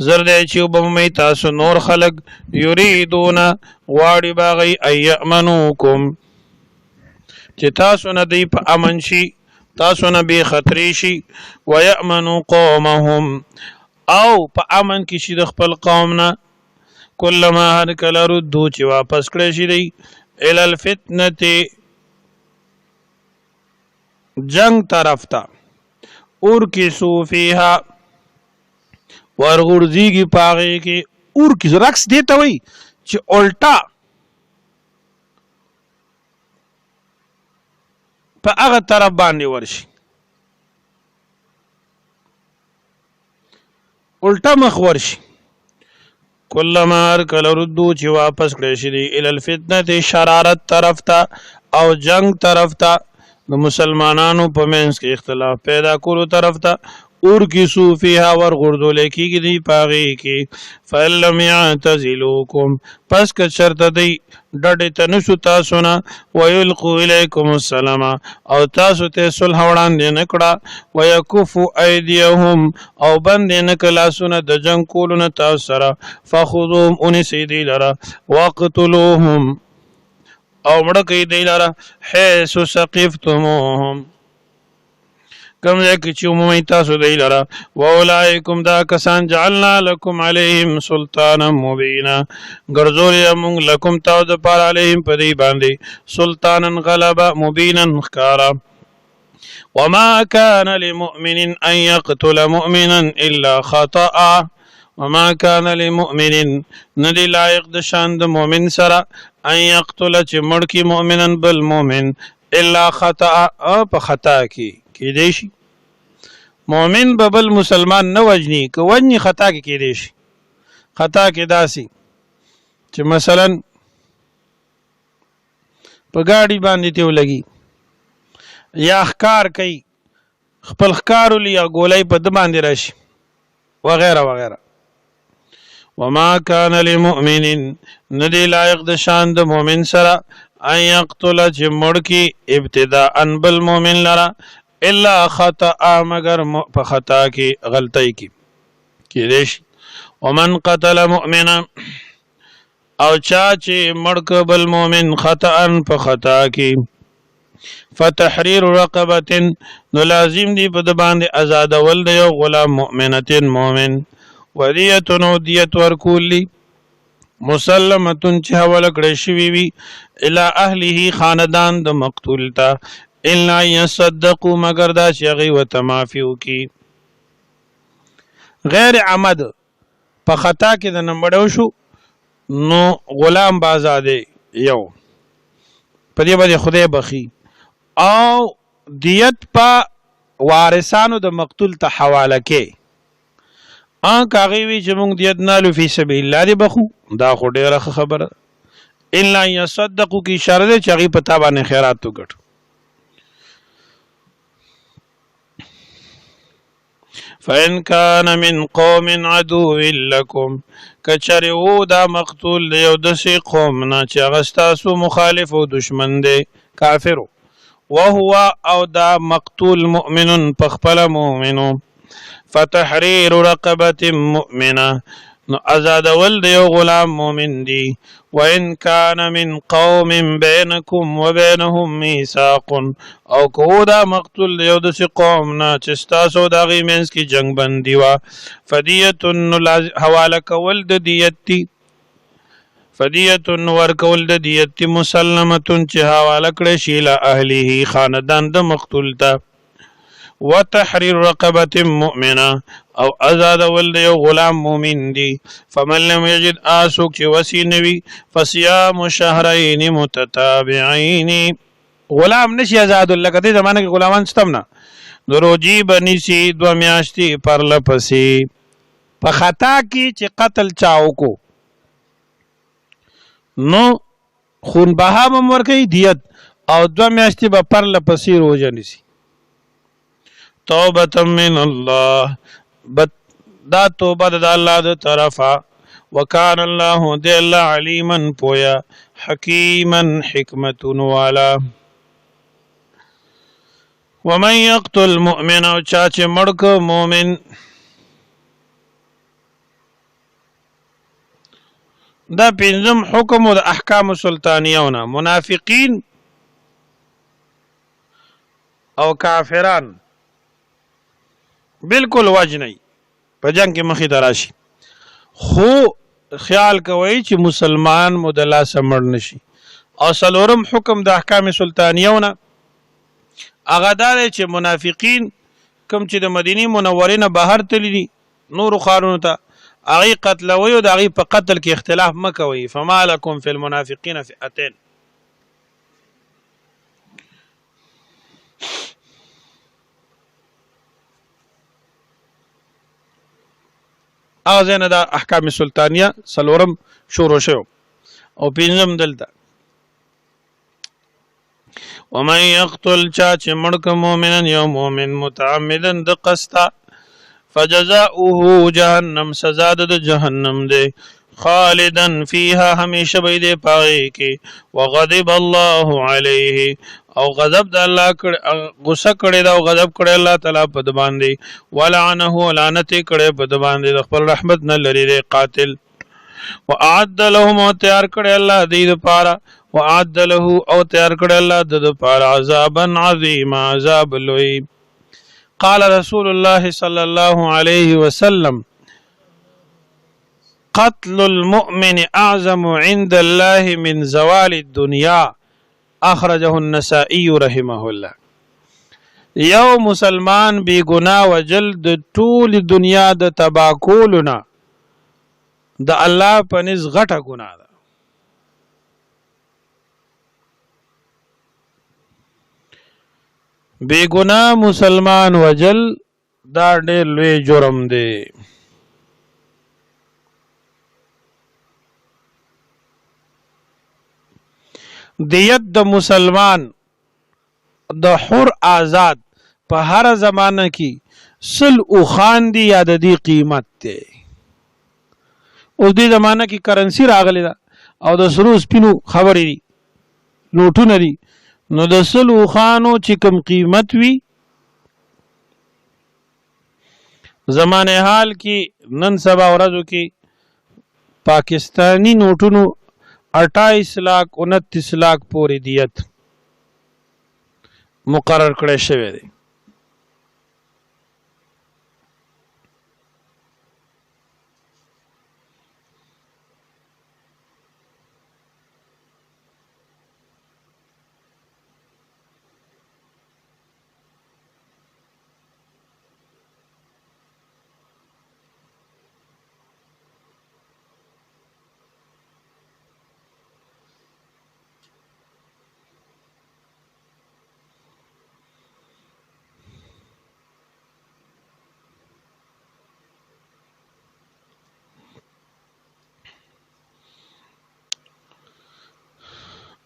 زرد چې وبمومئ تاسو نور خلق یریدون غواړي باغی ان یأمنوکم چې تاسو نه دوی په امن شي تاسو نه بې خطرې شي ویأمنوا قومهم او په امن کې شي د خپل قوم نه کلما هر کله ردو چې واپس کړی شي دی الی الفتنة جنگ طرف ته ارکسو فیها ورغورځېږي په هغې کې ارکس رقص دې ته وایي چې الټا په هغه طرف باندې ورشي الټا مخ ورشي کلما هر کله ردو چې واپس کړی شي دی الی الفتنة شرارت طرف ته او جنگ طرف ته د مسلمانانو په منځ کې اختلاف پیدا کولو طرف ته ارکسو فیها ورغورځولی کېږي دی په هغې کې فإن لم یعتزلوکم پس که چېرته دی ډډې ته نه شو تاسو نه ویلقوا الیکم السلام او تاسو ته صلح وړاندې نه کړه ویکفو ایدیهم او بند یې نه کړه لاسونه د جنګ کولو نه تاسو سره فخذوهم ونیسئ دوی لره وقتلوهم او مړه کوي دی لره حیث ثقفتموهم کم ځای کې چې ومومئ تاسو دی لره واولئکم دا کسان جعلنا لکم علیهم سلطانا مبینا ګرځولی موږ لکم تاسو دپاره علیهم په دوی باندې سلطانا غلبه مبینا ښکاره وما كان لمؤمن ان يقتل مؤمنا الا خطأ وما كان لمؤمن ندی لایق د شان د مؤمن سره ان یقتل چې مړ کي مؤمنا بل مؤمن الا خطأ په خطا کې کېدی شي مؤمن به بل مسلمان نه وجني که وجني خطا کې کېدی شي خطا کې داسې چې مثلا په ګاډي باندې ته ولګي یا ښکار کوي خپل ښکار ولي یا ګولۍ په ده باندې راشي وغیره وغیره وما كان لمؤمن ندی لایق د شان د مؤمن سره ان یقتل چې مړ کي ابتداء بل مؤمن لره الا خطا مگر په خطا کې غلطی کې دیش. ومن قتل مؤمنا او چا چې مړک بل مؤمن خطا په خطا کې فتحرير رقبه نو لازم دی په د باندې آزاد ول د یو غلام مؤمنه مؤمن ودیه نو دیت ورکولی مسلمتون چې حواله کړی شوی وي الی اهله خاندان د مقتول ته الا يصدقوا مگر دا چې هغوی ورته معافي وکړي. غیر عمد په خطا کې د نمبړو شو نو غلام به آزادې یو په دې باندې خدای بخي او دیت په وارثانو د مقتول ته حواله کې کاغی وی چې موږ دیت نالو فی سبیل الله دی بخو دا خو ډیره خبره الا یصدقوا کی اشاره ده چې هغه پتا باندې خیرات وکړو. فإن كان من قوم عدو لكم کچری وو دا مقتول دی او د سی قوم نه چې هغه ستاسو مخالف او دشمن دی کافر وهو او دا مقتول مؤمن پخپل مؤمنو فتحرير رقبه مؤمنه نو آزاد ول د یو غلام مؤمن دی. وان كان من قوم بينكم وبينهم ميثاق او کو دا مقتول یو د قوم نه چې تاسو د غي مینس کی جنگ بندي وا فدیه حواله کول د دیت فدیه ور کول د دیت مسلمه چې حواله کړی شي له اهله خاندان د مقتول ته وتحرير رقبه مؤمنه او آزاد ول یو غلام مؤمن دی. فمن لم يجد اسوک چې وسی نوی فصيام شهرين متتابعين غلام نشي آزاد لکه دې زمانه کې غلامان ستم نه نو روجي بنسي 2 میاشتې پر لپسې په خطا کې چې قتل چاو کو نو خون بها هم ورکي دیت او 2 میاشتې به پر لپسې روزه نسی. توبه من الله دا توبه د الله د طرفه وکان الله دی الله علیما پویا حکیما حکمت والا. ومن یقتل مؤمن او چا چې مړک مؤمن دا پنځم حکم د احکام سلطانیونه منافقین او کافران بالکل وجنی په جنگ کې مخې ته راشي خو خیال کوي چې مسلمان مدلا سمړ نشي. او سلورم حکم د احکام سلطانیونه هغه دا چې منافقین کوم چې د مدینه منورې نه بهر تللی دي نور خارونو ته هغه قتلوي او د هغه په قتل کې اختلاف مکوي. فما لكم في المنافقين فئتين اغه دا احکام سلطانیه سلورم شروع شو او پینځم دلته ومن يقتل چا چې مړک مؤمنن یو مؤمن متعمدا د قسطا فجزاؤه جهنم سزا د جهنم دی خالدا فيها همیشه به دې پای کې وغضب الله عليه او غضب د الله غصه کړي دا او غضب کړي الله تعالی په د باندې ولعنه لعنت کړي په د باندې د خپل رحمت نه لري قاتل. واعد لهم او تیار کړي الله دې لپاره واعد له او تیار کړي الله د لپاره عذابا عظیم عذاب لوی. قال رسول الله صلى الله عليه وسلم قتل المؤمن اعظم عند الله من زوال الدنيا اخرجه النسائي رحمه الله. یو مسلمان بی گناه وجل د ټول دنیا د تبا کولونه د الله په نس غټه گناه ده. بی گناه مسلمان وجل دا ډېر لوی جرم دی. دیت د مسلمان د حر آزاد په هر زمانه کې سل او خان دی یا د دې قیمت دی. اوس دې زمانه کې کرنسی راغلی ده او د سرو سپینو خبرې دي نوټونه دي نو د سل او خانو چې کم قیمت وي زمانه حال کې نن سبا ورځو کې پاکستانی نوټونو 28 लाख 29 लाख پورې دیت مقرر کړی شوی دی.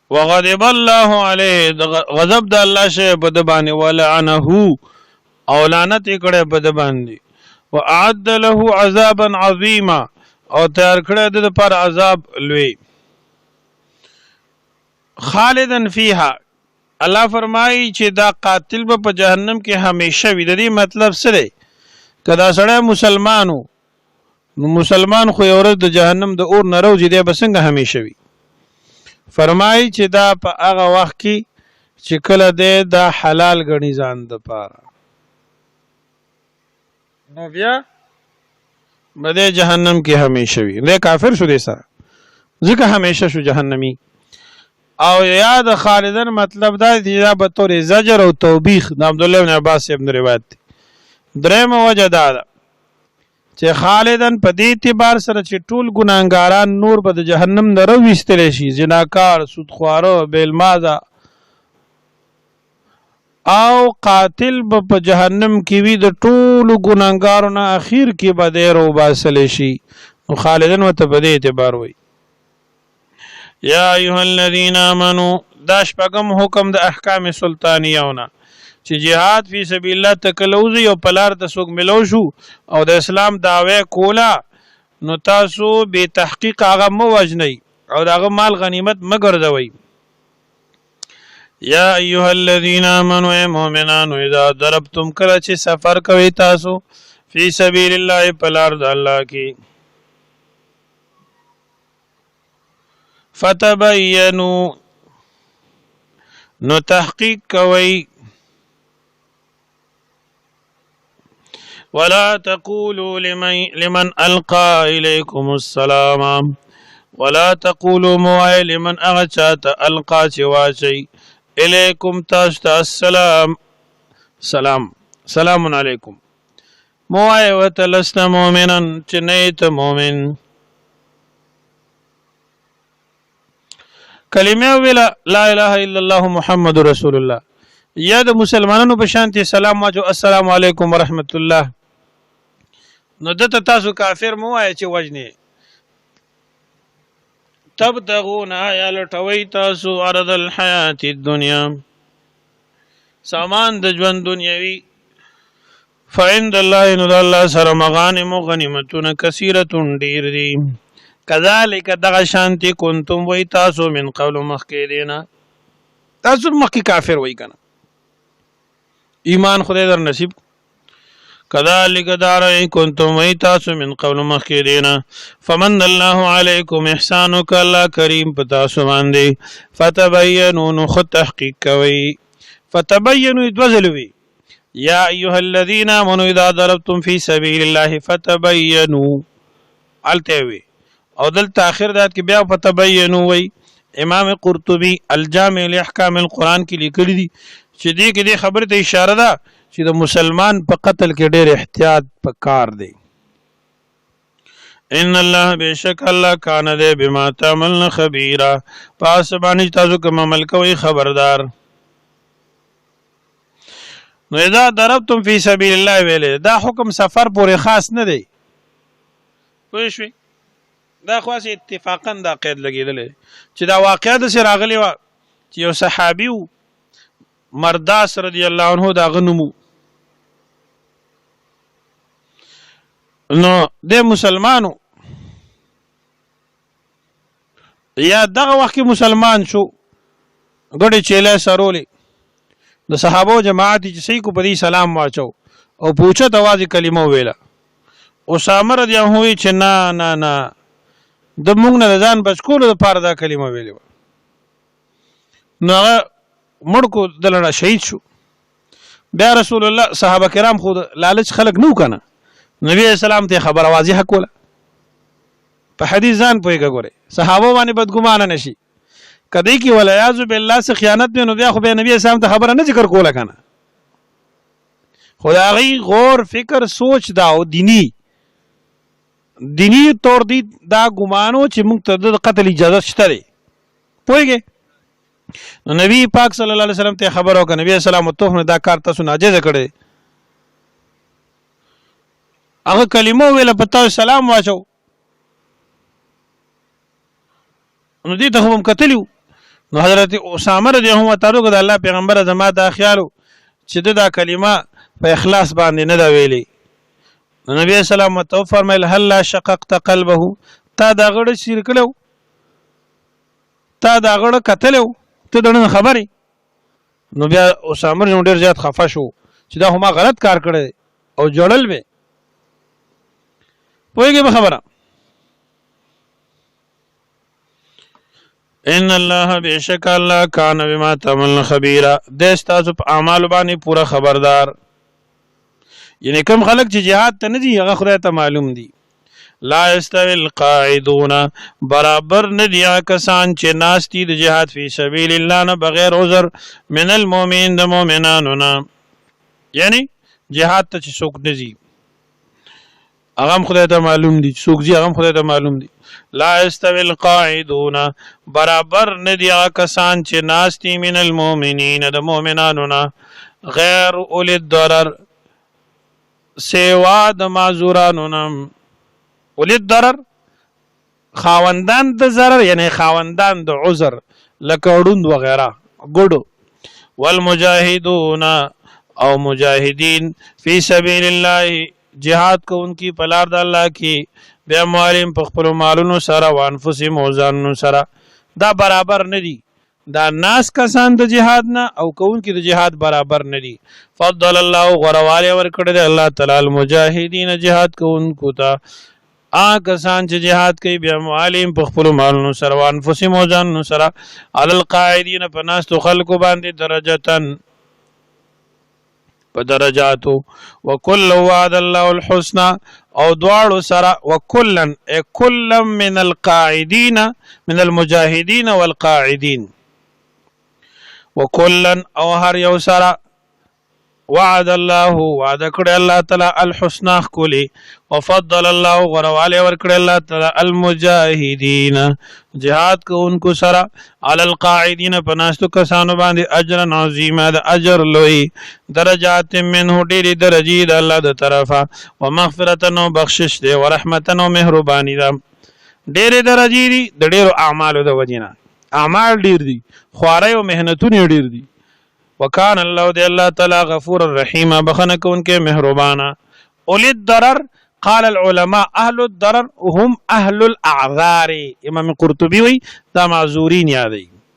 وغضب الله عليه غضب د الله شه په د باندې ولعنه او لعنت کړه په د باندې واعد له عذابا عظیما او تیار کړه د پر عذاب لوی. خالدن فیها الله فرمایي چې دا قاتل په جهنم کې همیشه وي. د دې مطلب څه دی؟ کدا سړی مسلمانو نو مسلمان خو یو ورځ د جهنم د اور نه راوځي دی به څنګه همیشه وي؟ فرمایي چې دا په هغه وخت کې چې کله دی دا حلال ګڼي ځان د پاره نو بیا به دی جهنم کې همیشه وي. دی کافر شو دی سره ځکه همیشه شو جهنمی. او یاد خالدن مطلب دا دی دا به طور زجر او توبیخ د عبدالله بن عباس ابن روایت دی. درېمه وجه دا ده چې خالدن په دې اعتبار سره چې ټول ګناهګاران نور به د جهنم نه راویستلی شي، زناکار، سودخواره، بیلمازه، او قاتل به په جهنم کې وي د ټولو ګناهګارو نه اخیر کې به دی راوباسلی شي. نو خالدن ورته په دې اعتبار وایي. یا ایها الذین آمنوا دا شپږم حکم د احکام سلطانیونه چې جهاد فی سبیل الله تکلوزی او پلار ته څوک ملو شو او د اسلام دعوی کولا نو تاسو به تحقیق هغه مو وجنی او دغه مال غنیمت مګرځوي. یا ایها الذین آمنوا مؤمنان اذا ضربتم کله چې سفر کوي تاسو فی سبیل الله پلار د الله کې فتبینوا نو تحقیق کوي ولا تقولوا لمن القى اليكم السلام ولا تقولوا موای لمن اغچات القى چواشي اليكم تاسو السلام سلام علیکم موای وتلست مؤمنا چنیت مؤمن کلمه ویلا لا اله الا الله محمد رسول الله یا د مسلمانانو په شانتي سلام واچو السلام علیکم ورحمت الله نو دته تاسو کافر مو وای چې وجنی تبتغون یا لټوي تاسو عرض الحیات الدنیا سامان د ژوند دنیوي فعند الله ان الله سره مغانم غنیمتون کثیره ډیر دي کذالک دغه شانتی کنتم وای تاسو من قبل مخکې دینا تاسو مخکې کافر وای کنه ایمان خدای در نصیب کذالک دارای کنتم وای تاسو من قبل مخکې دینا فمن الله علیکم احسانک الله کریم پتا سو باندې فتبینوا خود تحقیق کوي فتبینوا دوزلوی یا ایها الذین آمنوا اذا ضربتم فی سبیل الله فتبینوا التوی او دلته اخر دات کې بیا فتبینوا وی امام قرطبی الجامع لاحکام القرآن کې لیکلی دي چې دې کې دې خبره ته اشاره ده چې د مسلمان په قتل کې ډېر احتیاط پکار دی. ان الله بشک الله کان دې بما تعملن خبيرا پس باندې تاسو کوم عمل کوي خبردار. نو اذا ضربتم فی سبیل الله ویلې دا حکم سفر پورې خاص نه دی پوه شئ دا خاص اتفاقا دا قید لګیدل چې دا واقعه د سره راغلی و چې یو صحابي مرداس رضی الله عنه دا غنمو نو د مسلمانو یا دغه وخت کې مسلمان شو ګډه چيله سرولې د صحابه جماعت چې صحیح کو په دې سلام واچو او پوښتنه توازی کلمه ویلا اسامه رضی الله عنه چې نه د موږ نه ځان بچ کولو لپاره دا کلمه ویلې وه نو هغه مړ کو دلته شهید شو بیا رسول الله صحابه کرام خو لالچ خلق نو کنه نبی اسلام ته خبر واضحه کوله په حدیث ځان پوهیږي ګوره صحابه باندې بدګمانه نشي کدی کی ولایاذ بالله سے خیانت نو بیا خو به نبی اسلام ته خبره نه ذکر کوله کنه خدای غور فکر سوچ دا او دینی طور دی دا ګمانو چې موږ ته د قتل اجازه شته دی پوهیږي نو نبی پاک صلی الله علیه وسلم ته خبر او نبی اسلام ته دا کار تاسو ناجیز کړي هغه کلمه ویله پتا سلام واچو نو دې ته هم کتلیو نو حضرت اسامه رضی الله عنه د الله پیغمبر زما دا خیالو چې دا کلمه په اخلاص باندې نه دا ویلي نبی اسلام تو فرمایل هل لا شققت قلبه تا دا غړ شیر کړو تا دا غړ کتلو ته دنه خبري نو بیا اسامه نو ډیر زیات خفه شو چې دا هما غلط کار کړی او جوړل به پوهیږي به خبره ان الله بشک الله کان بما تعمل خبيرا د استاسو په اعمال باندې پورا خبردار یعنی کوم خلک چې jihad ته نه دي هغه خدای ته معلوم دي لا استوي القاعدون برابر نه دي کسان چې ناستي د jihad فی سبیل الله نه بغیر عذر من المؤمنین د مؤمنانو نه یعنی jihad ته چې څوک نه دي هغه خدای ته معلوم دي څوک دي هغه خدای ته معلوم دي لا استوي القاعدون برابر نه دي کسان چې ناستي من المؤمنین د مؤمنانو نه غیر اول الضرر سیوا د معذورانو نم ولید ضرر خاوندان د ضرر یعنی خاوندان د عذر لکه وډوند وغیرہ ګډو والمجاهدون او مجاهدین فی سبیل الله جهاد کوونکی په لار د الله کې بیا مالیم په خپل مالونو سره وانفسهم او ځانونو سره دا برابر نه دي دا ناس کسان د جهاد نه او کوونکی د جهاد برابر نه دي فضل الله غرواله ور کړی دی الله تعالی المجاهدین جهاد کوونکو ته کسان چې جهاد کوي بیا معلم په خپل مالونو سره وانفسهم او ځانونو سره علی القاعدین په ناس خلکو باندې درجتن په درجاتو وکل وعد الله الحسنى او دواړو سره وکلن کل من القاعدین من المجاهدین والقاعدین وکلن او هر یو سره وعد الله وعد کړی الله تعالی الحسنى کولی وفضل الله غرواله ور کړی الله تعالی المجاهدین جهاد کوونکو سره علی القاعدین پناستو کسانو باندې اجر عظیم د اجر لوی درجات منه ډېری درجې د الله د طرفه ومغفرت او بخشش دی ورحمت او مهربانی ده ډېری درجې دي د ډېرو اعمالو د وجینه اعمال ډېر دي خواري او مهنتونه ډېر دي وکان الله دی الله تعالی غفور الرحیم بخنه کونکه مهربانا اولي الضرر قال العلماء اهل الضرر هم اهل الاعذار امام قرطبي وی دا معذورین یادی